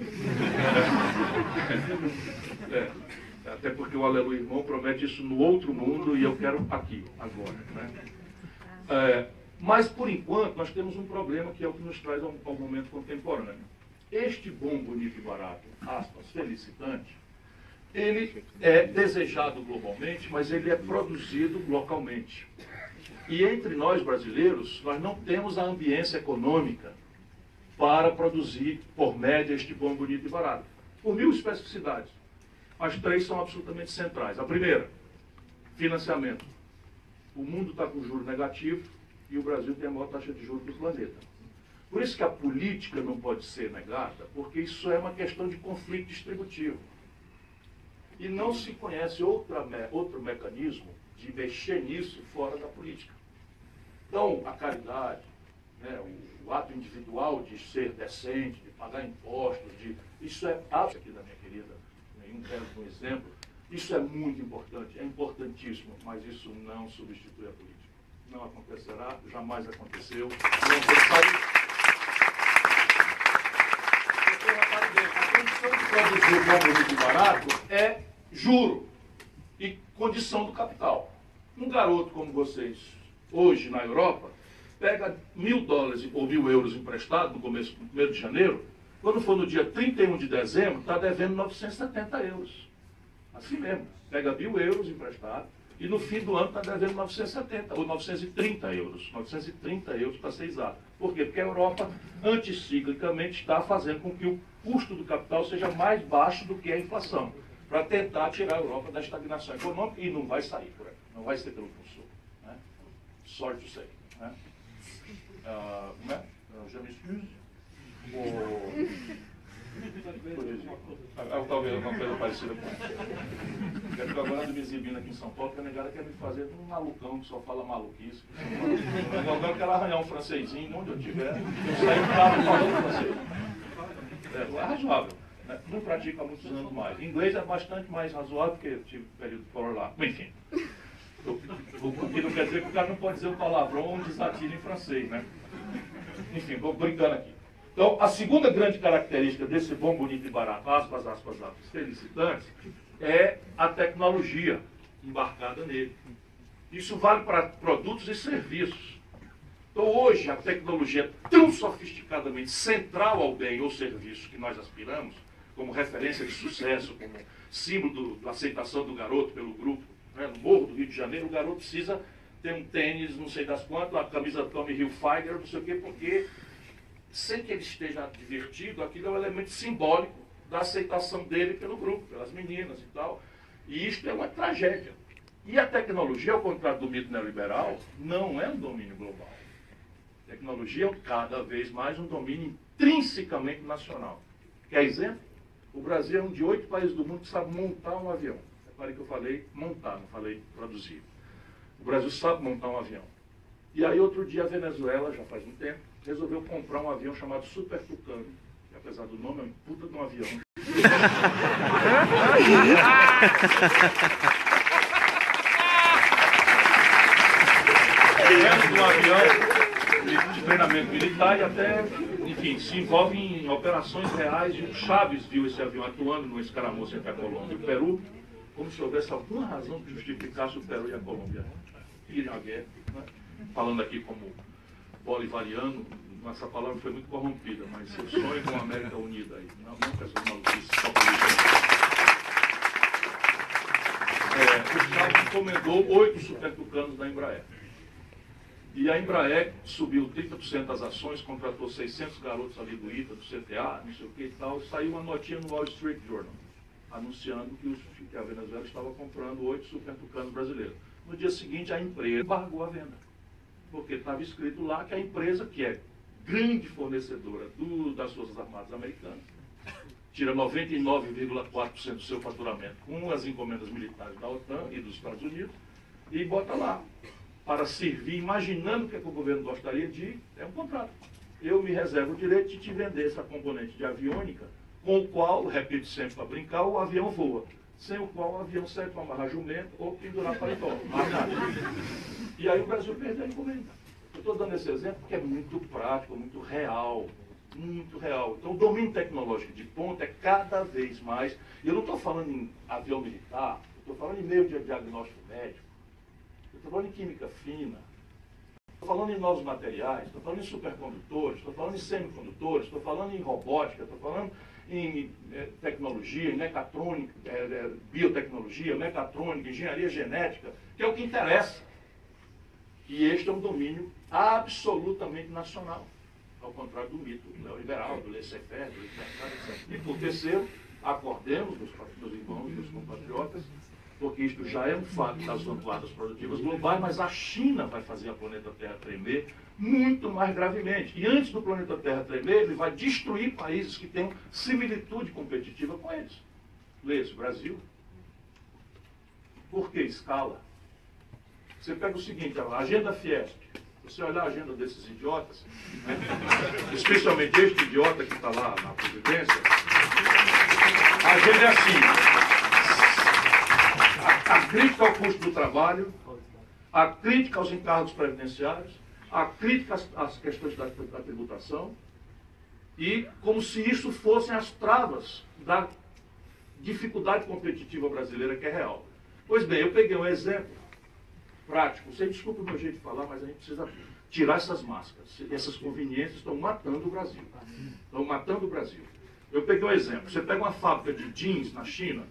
Até porque o aleluia, irmão, promete isso no outro mundo e eu quero aqui, agora. Né? Mas, por enquanto, nós temos um problema que é o que nos traz ao momento contemporâneo. Este bom, bonito e barato, aspas, felicitante, ele é desejado globalmente, mas ele é produzido localmente. E entre nós brasileiros, nós não temos a ambiência econômica para produzir, por média, este bom, bonito e barato. Por 1000 especificidades. As 3 são absolutamente centrais. A primeira, financiamento. O mundo está com juros negativos e o Brasil tem a maior taxa de juros do planeta. Por isso que a política não pode ser negada, porque isso é uma questão de conflito distributivo. E não se conhece outro mecanismo de mexer nisso fora da política. Então, a caridade, né, o ato individual de ser decente, de pagar impostos, isso é aqui da minha querida, um exemplo, isso é muito importante, é importantíssimo, mas isso não substitui a política. Não acontecerá, jamais aconteceu. A condição de produzir o bom, bonito e barato é juro e condição do capital. Um garoto como vocês, hoje na Europa, pega $1000 ou €1000 emprestado no começo, no 1º de janeiro, quando for no dia 31 de dezembro, está devendo €970. Assim mesmo, pega €1000 emprestado e no fim do ano está devendo 970 ou €930. 930 euros para ser exato. Por quê? Porque a Europa, anticiclicamente, está fazendo com que o custo do capital seja mais baixo do que a inflação, para tentar tirar a Europa da estagnação econômica, e não vai sair por aí, não vai ser pelo Sul. Né? Sorry to say. Né? Je m'excuse. Talvez uma coisa parecida com isso. Eu estou agora me exibindo aqui em São Paulo, porque a negada quer me fazer um malucão que só fala maluquice. Agora eu quero arranhar um francesinho, onde eu estiver, eu saio do carro falando francês. É razoável. Né? Não pratico há muitos anos mais. Inglês é bastante mais razoável, porque eu tive período por lá. Enfim. O que não quer dizer que o cara não pode dizer um palavrão ou um desatino em francês, né? Enfim, estou brincando aqui. Então, a segunda grande característica desse bom, bonito e barato, aspas, aspas, aspas, felicitante, é a tecnologia embarcada nele. Isso vale para produtos e serviços. Então, hoje, a tecnologia é tão sofisticadamente central ao bem ou serviço que nós aspiramos, como referência de sucesso, como símbolo da aceitação do garoto pelo grupo, né? No Morro do Rio de Janeiro, o garoto precisa ter um tênis, não sei das quantas, a camisa Tommy Hilfiger, não sei o quê, porque sem que ele esteja divertido, aquilo é um elemento simbólico da aceitação dele pelo grupo, pelas meninas e tal. E isto é uma tragédia. E a tecnologia, ao contrário do mito neoliberal, não é um domínio global. A tecnologia é cada vez mais um domínio intrinsecamente nacional. Quer exemplo? O Brasil é um de 8 países do mundo que sabe montar um avião. Reparem que eu falei montar, não falei produzir. O Brasil sabe montar um avião. E aí outro dia a Venezuela, já faz um tempo, resolveu comprar um avião chamado Super Tucano, que apesar do nome é um puta de um avião. É um avião de treinamento militar e até, enfim, se envolve em operações reais. E o Chaves viu esse avião atuando no escaramuço entre a Colômbia e o Peru, como se houvesse alguma razão que justificasse o Peru e a Colômbia irem à guerra. Né? Falando aqui como bolivariano, essa palavra foi muito corrompida, mas eu sonho com a América Unida aí, não com essas maluquices só políticas. O Chaves encomendou 8 Super Tucanos da Embraer. E a Embraer subiu 30% das ações, contratou 600 garotos ali do ITA, do CTA, não sei o que e tal, e saiu uma notinha no Wall Street Journal, anunciando que a Venezuela estava comprando 8 Super Tucanos brasileiros. No dia seguinte, a empresa embargou a venda, porque estava escrito lá que a empresa, que é grande fornecedora das Forças Armadas Americanas, tira 99,4% do seu faturamento com as encomendas militares da OTAN e dos Estados Unidos, e bota lá, para servir, imaginando o que o governo gostaria de ir, é um contrato. eu me reservo o direito de te vender essa componente de aviônica, com o qual, repito sempre para brincar, o avião voa. Sem o qual o avião serve para amarrar jumento ou pendurar paletó. Mais nada. E aí o Brasil perdeu a encomenda. Eu estou dando esse exemplo porque é muito prático, muito real. Muito real. Então o domínio tecnológico de ponta é cada vez mais. E eu não estou falando em avião militar, estou falando em meio de diagnóstico médico, eu estou falando em química fina, estou falando em novos materiais, estou falando em supercondutores, estou falando em semicondutores, estou falando em robótica, estou falando em tecnologia, em mecatrônica, biotecnologia, mecatrônica, engenharia genética, que é o que interessa. E este é um domínio absolutamente nacional, ao contrário do mito neoliberal, do laissez-faire, do mercado, etc. E por terceiro, acordemos dos irmãos, dos compatriotas, porque isto já é um fato das vanguardas produtivas globais, mas a China vai fazer a planeta Terra tremer muito mais gravemente. E antes do planeta Terra tremer, ele vai destruir países que tenham similitude competitiva com eles. Leia-se, Brasil. Por que escala? Você pega o seguinte, a agenda Fiesp. Você olhar a agenda desses idiotas, né? Especialmente este idiota que está lá na presidência, a agenda é assim. A crítica ao custo do trabalho, a crítica aos encargos previdenciários, a crítica às questões da tributação, e como se isso fossem as travas da dificuldade competitiva brasileira, que é real. Pois bem, eu peguei um exemplo prático. Você desculpa o meu jeito de falar, mas a gente precisa tirar essas máscaras. Essas conveniências estão matando o Brasil. Estão matando o Brasil. Eu peguei um exemplo. Você pega uma fábrica de jeans na China,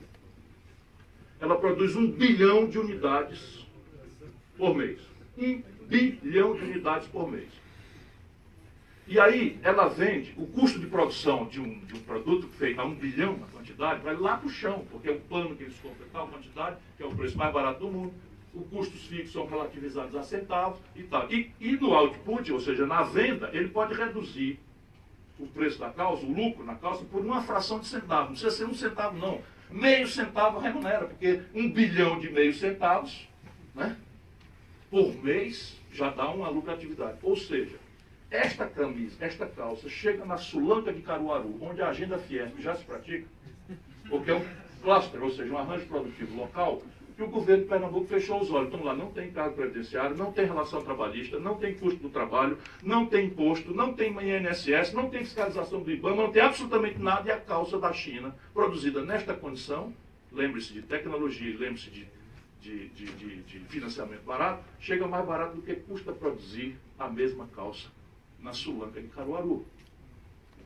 ela produz 1 bilhão de unidades por mês. 1 bilhão de unidades por mês. E aí, ela vende, o custo de produção de um produto feito a 1 bilhão na quantidade, vai lá para o chão, porque é o pano que eles compram tal quantidade, que é o preço mais barato do mundo, os custos fixos são relativizados a centavos e tal. E no output, ou seja, na venda, ele pode reduzir o preço da calça, o lucro na calça, por uma fração de centavo. Não precisa ser 1 centavo, não. Meio centavo remunera, porque 1 bilhão de meio centavos, né, por mês já dá uma lucratividade. Ou seja, esta camisa, esta calça, chega na Sulanca de Caruaru, onde a agenda Fiesp já se pratica, porque é um cluster, ou seja, um arranjo produtivo local, que o governo de Pernambuco fechou os olhos. Então lá não tem cargo previdenciário, não tem relação trabalhista, não tem custo do trabalho, não tem imposto, não tem INSS, não tem fiscalização do IBAMA, não tem absolutamente nada. E a calça da China, produzida nesta condição, lembre-se de tecnologia, lembre-se de financiamento barato, chega mais barato do que custa produzir a mesma calça na Sulanca de Caruaru.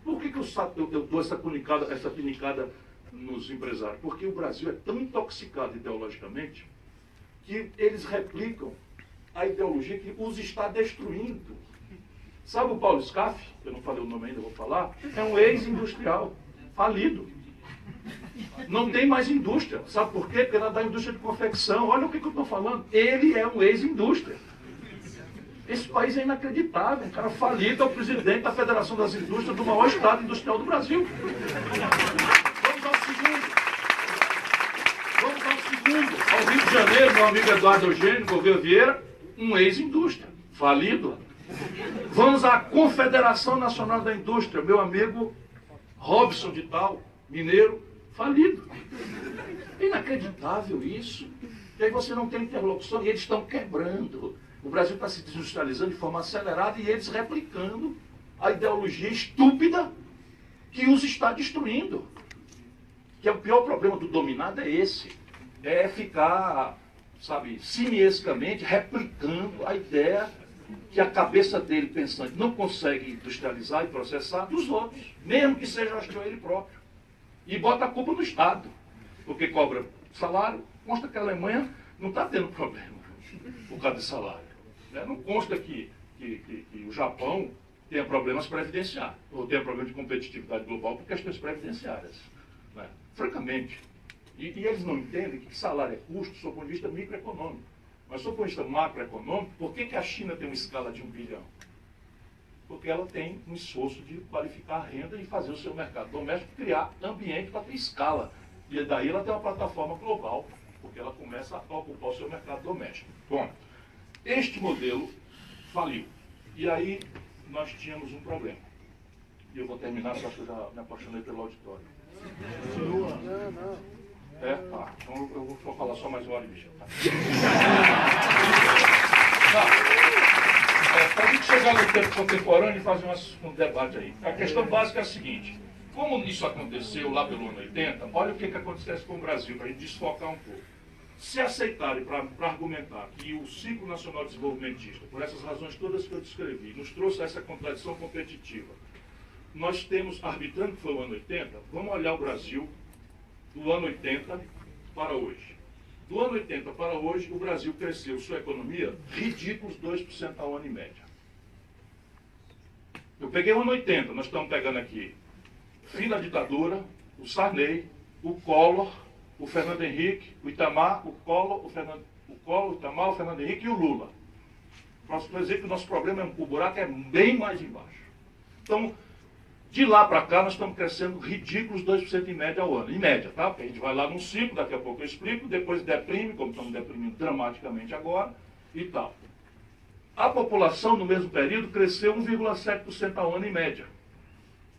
Por que eu dou essa pinicada nos empresários? Porque o Brasil é tão intoxicado ideologicamente que eles replicam a ideologia que os está destruindo. Sabe o Paulo Scaff, eu não falei o nome ainda, vou falar, é um ex-industrial, falido. Não tem mais indústria. Sabe por quê? Porque ela é da indústria de confecção. Olha o que eu estou falando. Ele é um ex-indústria. Esse país é inacreditável. Um cara falido é o presidente da Federação das Indústrias do maior estado industrial do Brasil. Vamos ao segundo. Ao Rio de Janeiro, meu amigo Eduardo Eugênio Gouveia Vieira, um ex-indústria, falido. Vamos à Confederação Nacional da Indústria, meu amigo Robson de Tal, mineiro, falido. É inacreditável isso. E aí você não tem interlocução e eles estão quebrando. O Brasil está se desindustrializando de forma acelerada e eles replicando a ideologia estúpida que os está destruindo. Que é o pior problema do dominado é esse. É ficar, sabe, simiescamente replicando a ideia que a cabeça dele pensante não consegue industrializar e processar dos outros, mesmo que seja ele próprio. E bota a culpa no Estado, porque cobra salário. Consta que a Alemanha não está tendo problema por causa de salário. Não consta que o Japão tenha problemas previdenciários, ou tenha problema de competitividade global por questões previdenciárias. Né? Francamente. E eles não entendem que salário é custo do ponto de vista microeconômico. Mas do ponto de vista macroeconômico, por que a China tem uma escala de 1 bilhão? Porque ela tem um esforço de qualificar a renda e fazer o seu mercado doméstico, criar ambiente para ter escala. E daí ela tem uma plataforma global, porque ela começa a ocupar o seu mercado doméstico. Bom, este modelo faliu. E aí nós tínhamos um problema. E eu vou terminar, porque eu acho que eu já me apaixonei pelo auditório. Então eu vou falar só mais uma hora, bicho. Para a gente chegar no tempo contemporâneo e fazer um debate aí. A questão básica é a seguinte: como isso aconteceu lá pelo ano 80, olha o que acontece com o Brasil, para a gente desfocar um pouco. Se aceitarem para argumentar que o ciclo nacional desenvolvimentista, por essas razões todas que eu descrevi, nos trouxe essa contradição competitiva, nós temos, arbitrando que foi o ano 80, vamos olhar o Brasil do ano 80 para hoje. Do ano 80 para hoje, o Brasil cresceu sua economia ridículos 2% ao ano em média. Eu peguei o ano 80, nós estamos pegando aqui fim da ditadura, o Sarney, o Collor, o Fernando Henrique, o Itamar, o Collor, o Itamar, o Fernando Henrique e o Lula. Para dizer que o nosso problema, o buraco é bem mais embaixo. Então, de lá para cá, nós estamos crescendo ridículos 2% em média ao ano. Em média, tá? Porque a gente vai lá num ciclo, daqui a pouco eu explico, depois deprime, como estamos deprimindo dramaticamente agora, e tal. A população, no mesmo período, cresceu 1,7% ao ano em média.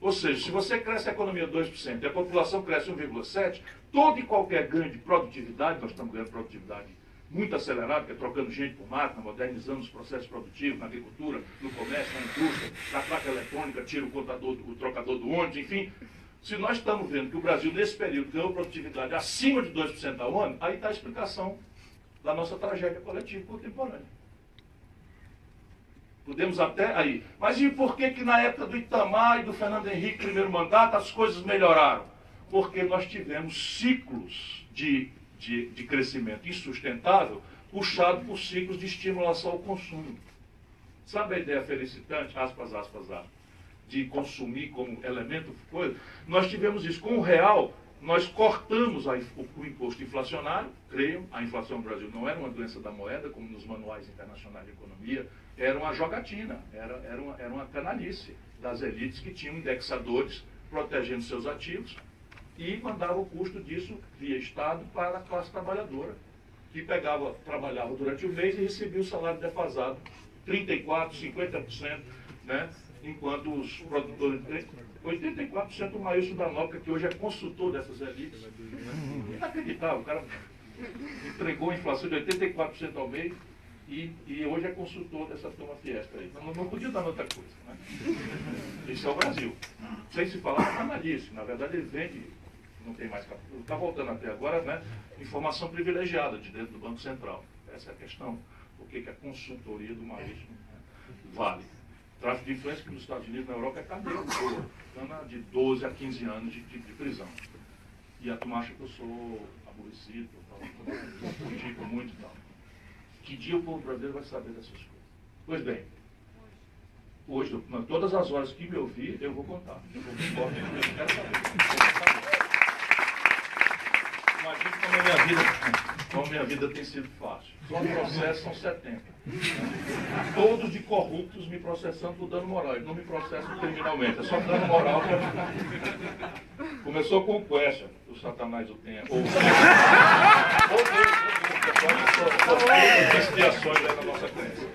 Ou seja, se você cresce a economia 2% e a população cresce 1,7%, todo e qualquer ganho de produtividade, nós estamos ganhando produtividade muito acelerada, que é trocando gente por máquina, modernizando os processos produtivos na agricultura, no comércio, na indústria, na placa eletrônica, tira o trocador do ônibus, enfim. Se nós estamos vendo que o Brasil, nesse período, ganhou produtividade acima de 2% ao ano, aí está a explicação da nossa tragédia coletiva contemporânea. Podemos até aí. Mas e por que na época do Itamar e do Fernando Henrique, primeiro mandato, as coisas melhoraram? Porque nós tivemos ciclos de crescimento insustentável puxado por ciclos de estimulação ao consumo. Sabe a ideia felicitante, aspas, de consumir como elemento de coisa? Nós tivemos isso. Com o real, nós cortamos o imposto inflacionário. Creiam, a inflação no Brasil não era uma doença da moeda, como nos manuais internacionais de economia, era uma jogatina, era uma canalice das elites que tinham indexadores protegendo seus ativos e mandavam o custo disso via Estado para a classe trabalhadora, que trabalhava durante o mês e recebia o salário defasado, 34%, 50%, né? Enquanto os produtores, 84% o Maílson da Noca, que hoje é consultor dessas elites. Né? Inacreditável, o cara entregou a inflação de 84% ao mês e hoje é consultor dessa turma Fiesp aí. Não podia dar outra coisa. Né? Isso é o Brasil. Sem se falar da canalice. Na verdade, ele vende, não tem mais capital. Está voltando até agora, né? Informação privilegiada de dentro do Banco Central. Essa é a questão. Por que a consultoria do Maílson, né, vale? Tráfico de influência que nos Estados Unidos e na Europa é cadeia de 12 a 15 anos de prisão. E a turma acha que eu sou aborrecido, eu critico muito e tal. Que dia o povo brasileiro vai saber dessas coisas? Pois bem, hoje, todas as horas que me ouvir, eu vou contar. Eu vou embora, eu quero saber. Imagina como a minha vida tem sido fácil. Só no processo são 70. Todos de corruptos me processando por dano moral. Eles não me processam criminalmente, é só dano moral. Começou com o Question, o Satanás o tenha. Ou expiações aí na nossa crença.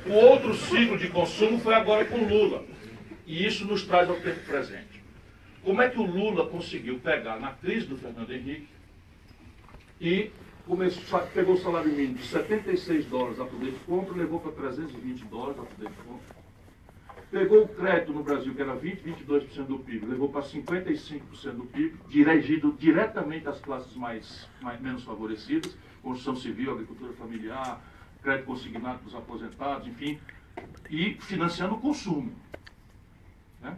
O outro ciclo de consumo foi agora com Lula. E isso nos traz ao tempo presente. Como é que o Lula conseguiu pegar na crise do Fernando Henrique e pegou o salário mínimo de $76 a poder de compra, levou para $320 a poder de compra. Pegou o crédito no Brasil, que era 22% do PIB, levou para 55% do PIB, dirigido diretamente às classes menos favorecidas, construção civil, agricultura familiar, crédito consignado para os aposentados, enfim, e financiando o consumo. Né?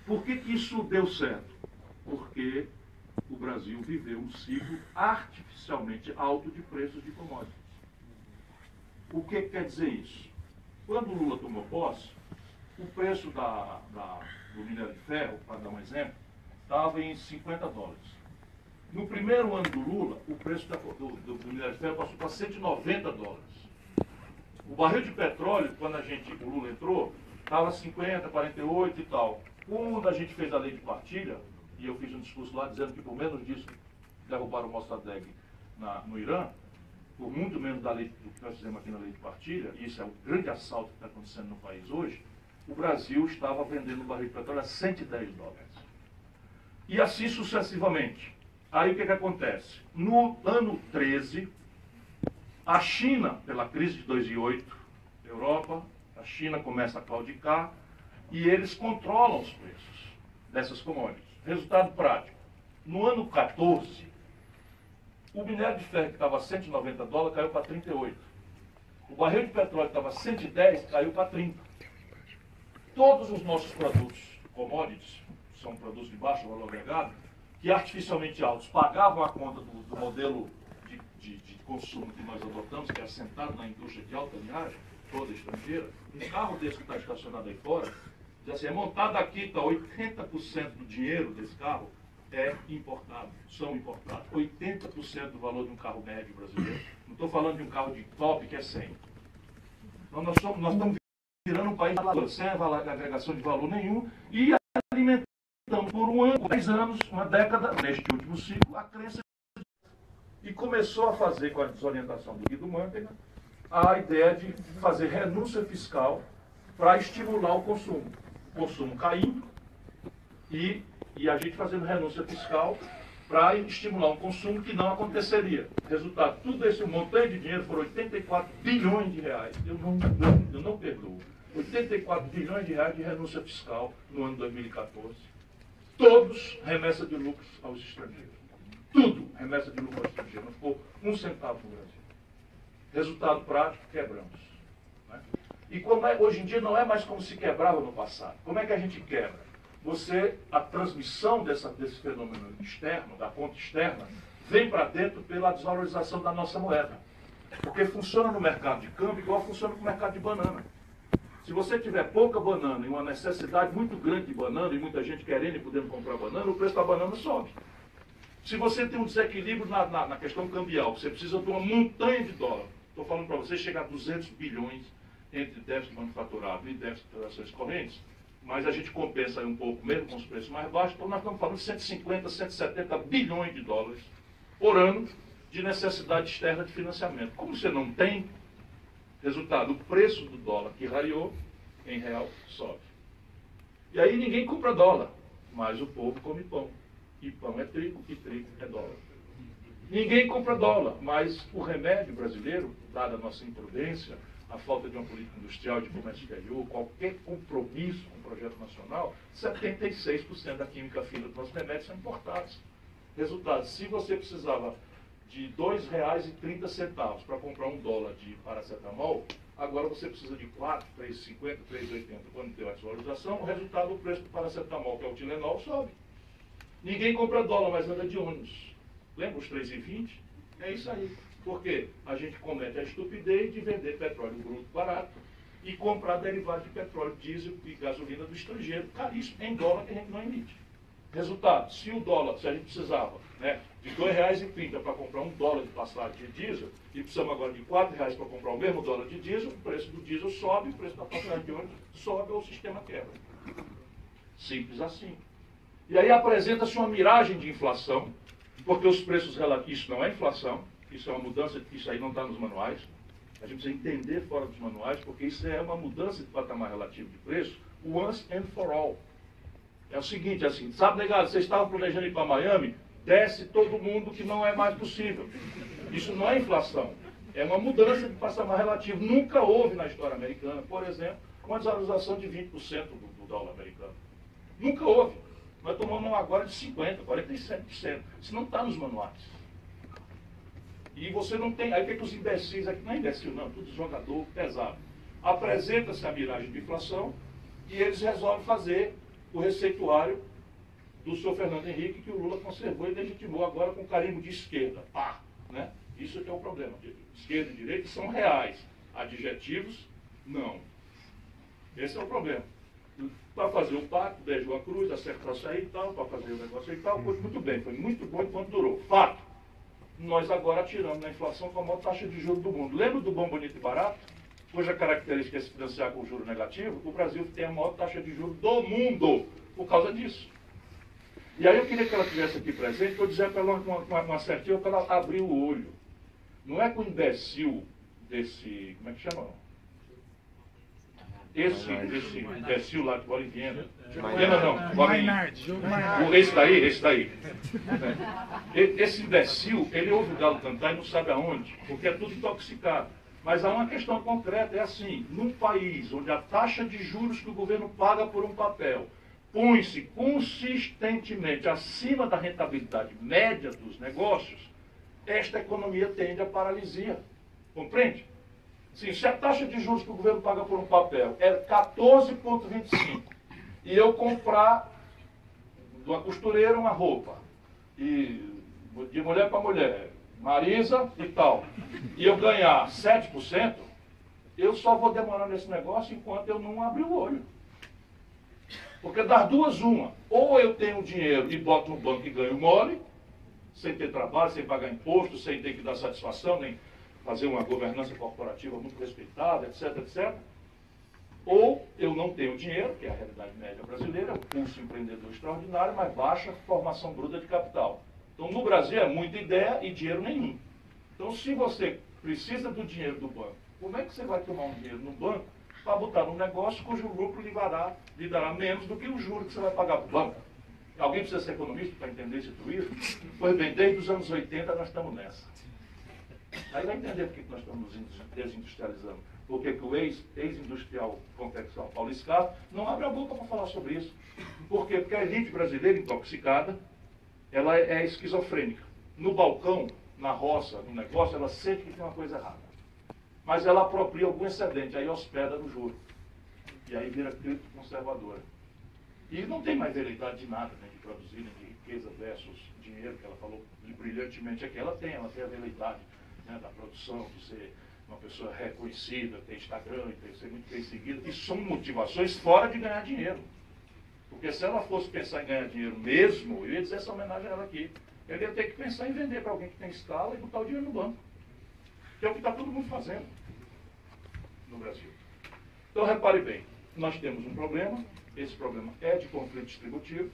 Por que isso deu certo? Porque o Brasil viveu um ciclo artificialmente alto de preços de commodities. O que quer dizer isso? Quando o Lula tomou posse, o preço do minério de ferro, para dar um exemplo, estava em $50. No primeiro ano do Lula, o preço do minério de ferro passou para $190. O barril de petróleo, quando o Lula entrou, estava 50, 48 e tal. Quando a gente fez a lei de partilha, e eu fiz um discurso lá dizendo que por menos disso derrubaram o Mossadegh no Irã, por muito menos da lei, do que nós fizemos aqui na lei de partilha, e isso é o grande assalto que está acontecendo no país hoje, o Brasil estava vendendo o barril de petróleo a 110 dólares. E assim sucessivamente. Aí o que acontece? No ano 13, a China, pela crise de 2008, Europa, a China começa a claudicar e eles controlam os preços dessas commodities. Resultado prático. No ano 14, o minério de ferro que estava a 190 dólares caiu para 38. O barril de petróleo que estava a 110 caiu para 30. Todos os nossos produtos, commodities, são produtos de baixo valor agregado, que artificialmente altos pagavam a conta do modelo de consumo que nós adotamos, que é assentado na indústria de alta linhagem, toda estrangeira. Um carro desse que está estacionado aí fora, diz assim, é montado aqui, está 80% do dinheiro desse carro é importado, são importados. 80% do valor de um carro médio brasileiro. Não estou falando de um carro de top que é 100. Então nós estamos virando um país sem agregação de valor nenhum e alimentando por um ano, 10 anos, uma década, neste último ciclo, a crença. E começou a fazer, com a desorientação do Guido Mantega, a ideia de fazer renúncia fiscal para estimular o consumo. O consumo caindo e a gente fazendo renúncia fiscal para estimular um consumo que não aconteceria. Resultado, tudo esse montante de dinheiro foram 84 bilhões de reais. Eu não perdoo. 84 bilhões de reais de renúncia fiscal no ano 2014. Todos remessa de lucros aos estrangeiros. Tudo remessa de lucro aos estrangeiros. Não ficou um centavo no Brasil. Resultado prático, quebramos. Né? E hoje em dia não é mais como se quebrava no passado. Como é que a gente quebra? A transmissão desse fenômeno externo, da ponta externa, vem para dentro pela desvalorização da nossa moeda. Porque funciona no mercado de câmbio igual funciona no mercado de banana. Se você tiver pouca banana e uma necessidade muito grande de banana, e muita gente querendo e podendo comprar banana, o preço da banana sobe. Se você tem um desequilíbrio na questão cambial, você precisa de uma montanha de dólar. Estou falando para você chegar a 200 bilhões entre déficit manufaturado e déficit de transações correntes, mas a gente compensa aí um pouco mesmo com os preços mais baixos, então nós estamos falando de 150, 170 bilhões de dólares por ano de necessidade externa de financiamento. Como você não tem, resultado, o preço do dólar que rareou em real sobe. E aí ninguém compra dólar, mas o povo come pão. E pão é trigo, e trigo é dólar. Ninguém compra dólar, mas o remédio brasileiro, dada a nossa imprudência, a falta de uma política industrial de comércio exterior, qualquer compromisso com o projeto nacional, 76% da química fina dos nossos remédios são importados. Resultado, se você precisava de R$ 2,30 para comprar um dólar de paracetamol, agora você precisa de 4, 3,50, 3,80. Quando tem a desvalorização, o resultado do preço do paracetamol, que é o Tilenol, sobe. Ninguém compra dólar, mas anda de ônibus. Lembra os 3,20? É isso aí. Por quê? A gente comete a estupidez de vender petróleo bruto barato e comprar derivados de petróleo, diesel e gasolina do estrangeiro, caríssimo, em dólar que a gente não emite. Resultado, se o dólar, se a gente precisava de R$ 2,30 para comprar um dólar de passagem de diesel, e precisamos agora de R$ 4 para comprar o mesmo dólar de diesel, o preço do diesel sobe, o preço da passagem de ônibus sobe ou o sistema quebra. Simples assim. E aí apresenta-se uma miragem de inflação, porque os preços relativos, isso não é inflação, isso é uma mudança, isso aí não está nos manuais. A gente precisa entender fora dos manuais, porque isso é uma mudança de patamar relativo de preço, once and for all. É o seguinte, assim, sabe, negado, vocês estavam planejando ir para Miami, desce todo mundo que não é mais possível. Isso não é inflação, é uma mudança de patamar relativo. Nunca houve na história americana, por exemplo, uma desvalorização de 20% do dólar americano. Nunca houve. Nós tomamos agora de 50%, 47%. Isso não está nos manuais. E você não tem... Aí o que os imbecis aqui... Não é imbecil não, tudo jogador pesado. Apresenta-se a miragem de inflação e eles resolvem fazer o receituário do senhor Fernando Henrique, que o Lula conservou e legitimou agora com carimbo de esquerda. Pá! Né? Isso que é o problema. Esquerda e direita são reais. Adjetivos, não. Esse é o problema. Para fazer o pacto, beijou a cruz, acertou a sair e tal, para fazer o negócio e tal, foi muito bem, foi muito bom enquanto durou. Fato. Nós agora atiramos na inflação com a maior taxa de juros do mundo. Lembra do bom, bonito e barato? Cuja característica é se financiar com juro negativo? O Brasil tem a maior taxa de juros do mundo por causa disso. E aí eu queria que ela estivesse aqui presente para eu dizer para ela uma certinha para ela abrir o olho. Não é com o imbecil desse, como é que chama? Esse imbecil lá que mora em Viena. Viena não, mora em... Esse daí. Esse imbecil, ele ouve o galo cantar e não sabe aonde, porque é tudo intoxicado. Mas há uma questão concreta, é assim, num país onde a taxa de juros que o governo paga por um papel põe-se consistentemente acima da rentabilidade média dos negócios, esta economia tende à paralisia. Compreende? Sim, se a taxa de juros que o governo paga por um papel é 14,25 e eu comprar de uma costureira uma roupa, e de mulher para mulher, Marisa e tal, e eu ganhar 7%, eu só vou demorar nesse negócio enquanto eu não abrir o olho. Porque das duas, uma, ou eu tenho dinheiro e boto no banco e ganho mole, sem ter trabalho, sem pagar imposto, sem ter que dar satisfação, nem fazer uma governança corporativa muito respeitada, etc, etc. Ou eu não tenho dinheiro, que é a realidade média brasileira, um pulso empreendedor extraordinário, mas baixa formação bruta de capital. Então, no Brasil é muita ideia e dinheiro nenhum. Então, se você precisa do dinheiro do banco, como é que você vai tomar um dinheiro no banco para botar num negócio cujo lucro lhe dará menos do que o juro que você vai pagar para o banco? Alguém precisa ser economista para entender esse truísmo? Pois bem, desde os anos 80 nós estamos nessa. Aí vai entender por que nós estamos nos desindustrializando. Porque que o ex-industrial confecção Paulo Scarpa não abre a boca para falar sobre isso. Por quê? Porque a elite brasileira intoxicada, ela é esquizofrênica. No balcão, na roça, no negócio, ela sente que tem uma coisa errada. Mas ela apropria algum excedente, aí hospeda no juro. E aí vira cripto conservadora. E não tem mais veleidade de nada, né, de produzir, né, de riqueza versus dinheiro, que ela falou brilhantemente aqui. Ela tem a veleidade, né, da produção, de ser uma pessoa reconhecida, ter Instagram, de ser muito bem seguida. E são motivações fora de ganhar dinheiro. Porque se ela fosse pensar em ganhar dinheiro mesmo, eu ia dizer essa homenagem a ela aqui. Ela ia ter que pensar em vender para alguém que tem escala e botar o dinheiro no banco. Que é o que está todo mundo fazendo no Brasil. Então, repare bem, nós temos um problema, esse problema é de conflito distributivo,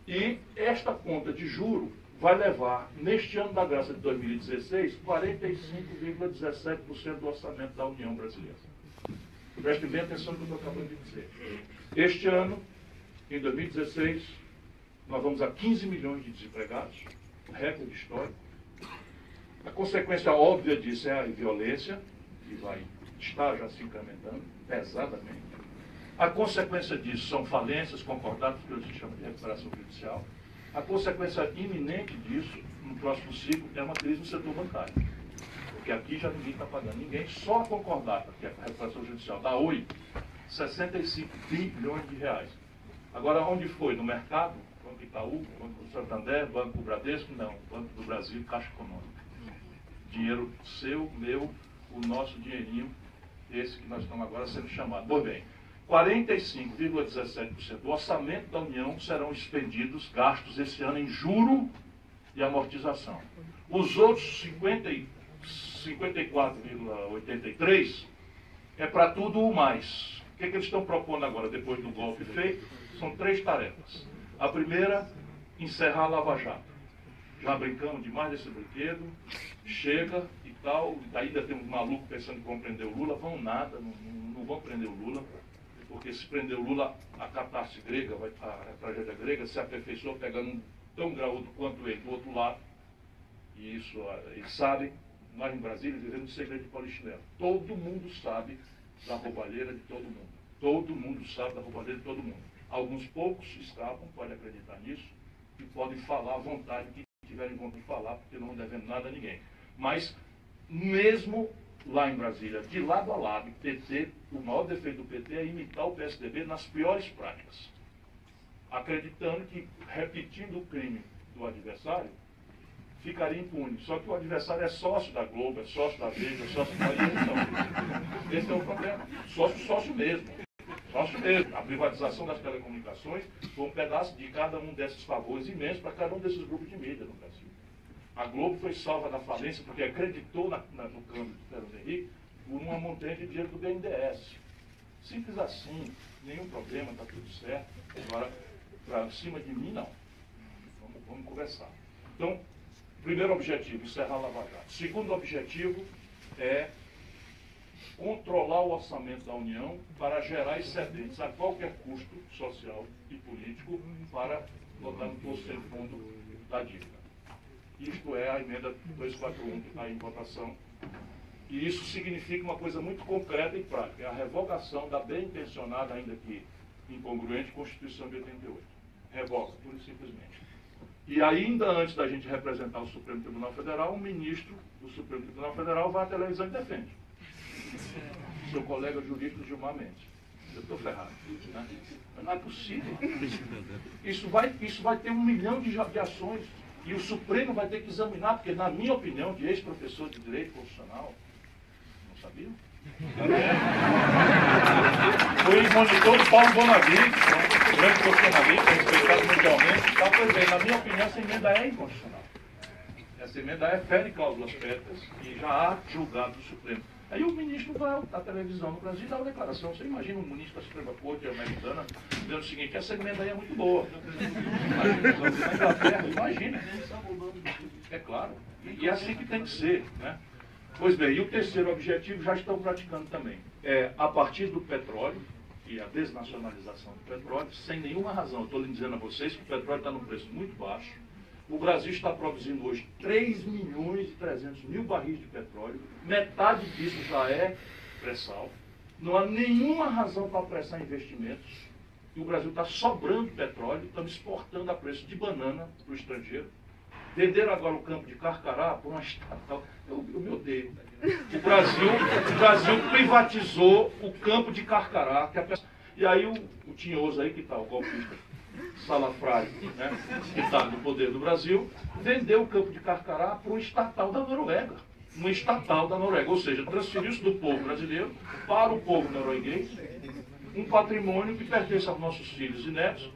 e esta conta de juro vai levar, neste ano da graça de 2016, 45,17% do orçamento da União Brasileira. Preste bem atenção no que eu estou acabando de dizer. Este ano, em 2016, nós vamos a 15 milhões de desempregados, recorde histórico. A consequência óbvia disso é a violência, que vai estar já se incrementando pesadamente. A consequência disso são falências concordadas, que hoje se chama de recuperação judicial. A consequência iminente disso, no próximo ciclo, é uma crise no setor bancário. Porque aqui já ninguém está pagando ninguém, só a concordata, que é a recuperação judicial, da Oi, 65 bilhões de reais. Agora, onde foi? No mercado? Banco Itaú, Banco Santander, Banco Bradesco? Não, Banco do Brasil, Caixa Econômica. Dinheiro seu, meu, o nosso dinheirinho, esse que nós estamos agora sendo chamados. Pois bem, 45,17% do orçamento da União serão expendidos, gastos esse ano em juro e amortização. Os outros 54,83% é para tudo o mais. O que eles estão propondo agora, depois do golpe feito? São 3 tarefas. A primeira, encerrar a Lava Jato. Já brincamos demais desse brinquedo, chega e tal, ainda tem um maluco pensando em compreender o Lula, vão nada, não vão prender o Lula, porque se prender o Lula, a catástrofe grega, a tragédia grega, se aperfeiçoa pegando um tão graúdo quanto ele do outro lado, e isso eles sabem. Nós em Brasília vivemos o segredo de polichinelo. Todo mundo sabe da roubalheira de todo mundo. Todo mundo sabe da roubalheira de todo mundo. Alguns poucos escapam, podem acreditar nisso, e podem falar à vontade que tiverem vontade de falar, porque não devem nada a ninguém. Mas, mesmo lá em Brasília, de lado a lado, o PT, o maior defeito do PT é imitar o PSDB nas piores práticas. Acreditando que, repetindo o crime do adversário, ficaria impune. Só que o adversário é sócio da Globo, é sócio da Veja, é sócio da televisão. Esse é o problema. Sócio mesmo. Sócio mesmo. A privatização das telecomunicações foi um pedaço de cada um desses favores imensos para cada um desses grupos de mídia no Brasil. A Globo foi salva da falência porque acreditou no câmbio do Fernando Henrique por uma montanha de dinheiro do BNDES. Simples assim, nenhum problema, está tudo certo. Agora, para cima de mim, não. Vamos conversar. Então, Primeiro objetivo, encerrar a Lava Jato. Segundo objetivo é controlar o orçamento da União para gerar excedentes a qualquer custo social e político para botar no posto sem fundo da dívida. Isto é a emenda 241 que está em votação. E isso significa uma coisa muito concreta e prática, é a revogação da bem-intencionada, ainda que incongruente, Constituição de 88. Revoga, pura e simplesmente. E ainda antes da gente representar o Supremo Tribunal Federal, um ministro do Supremo Tribunal Federal vai à televisão e defende. Seu colega jurídico Gilmar Mendes. Eu estou ferrado. Né? Mas não é possível. Isso vai ter 1 milhão de ações. E o Supremo vai ter que examinar, porque, na minha opinião, de ex-professor de Direito Constitucional, não sabia? Foi monitor do Paulo Bonavide, um grande profissionalista, respeitado mundialmente. Tá, pois bem, na minha opinião, essa emenda é inconstitucional. Essa emenda fere cláusulas pétreas e já há julgado do Supremo. Aí o ministro vai à televisão no Brasil e dá uma declaração. Você imagina um ministro da Suprema Corte americana dizendo o seguinte: essa emenda aí é muito boa. Imagina. É claro. E é assim que tem que ser. Né? Pois bem, e o terceiro objetivo já estão praticando também. É, a partir do petróleo, e a desnacionalização do petróleo, sem nenhuma razão. Eu estou lhe dizendo a vocês que o petróleo está num preço muito baixo. O Brasil está produzindo hoje 3.300.000 barris de petróleo. Metade disso já é pré-sal. Não há nenhuma razão para apressar investimentos. E o Brasil está sobrando petróleo. Estamos exportando a preço de banana para o estrangeiro. Venderam agora o campo de Carcará por uma estatal. Eu me odeio. O Brasil privatizou o campo de Carcará. E aí o tinhoso aí, que está o golpista salafrário, né, que está no poder do Brasil, vendeu o campo de Carcará para um estatal da Noruega. Uma estatal da Noruega. Ou seja, transferiu isso do povo brasileiro para o povo norueguês, um patrimônio que pertence aos nossos filhos e netos.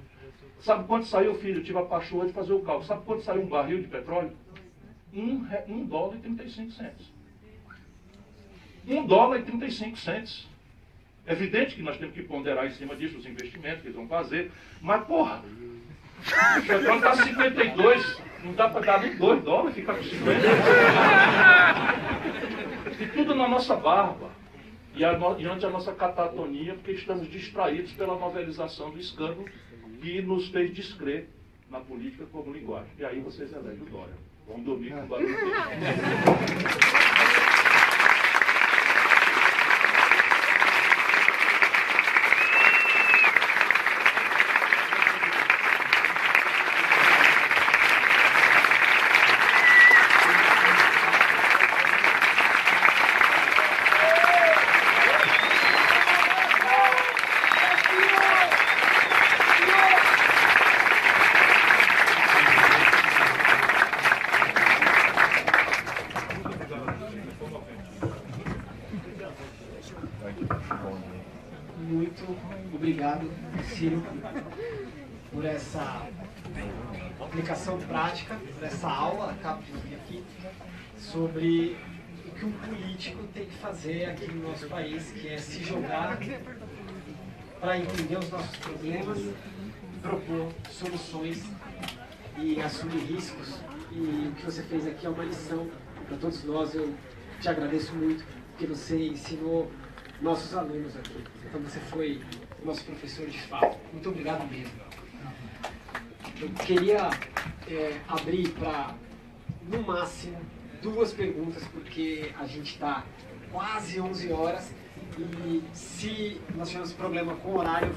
Sabe quanto saiu, filho? Eu tive a paixão de fazer o cálculo. Sabe quanto saiu um barril de petróleo? $1,35. $1,35. É evidente que nós temos que ponderar em cima disso os investimentos que eles vão fazer. Mas, porra, o petróleo está a 52, não dá para dar nem $2, ficar com 50. E tudo na nossa barba. E ante a nossa catatonia, porque estamos distraídos pela novelização do escândalo que nos fez descrer na política como linguagem. E aí vocês elegem o Dória. Vão dormir com o barulho dele. Muito obrigado, Ciro, por essa aplicação prática, por essa aula, acabo de vir aqui, sobre o que um político tem que fazer aqui no nosso país, que é se jogar para entender os nossos problemas, propor soluções e assumir riscos. E o que você fez aqui é uma lição para todos nós. Eu te agradeço muito, porque você ensinou nossos alunos aqui. Então você foi nosso professor de fato. Muito obrigado mesmo. Eu queria abrir para, no máximo, 2 perguntas, porque a gente está quase 11 horas e se nós tivermos problema com o horário,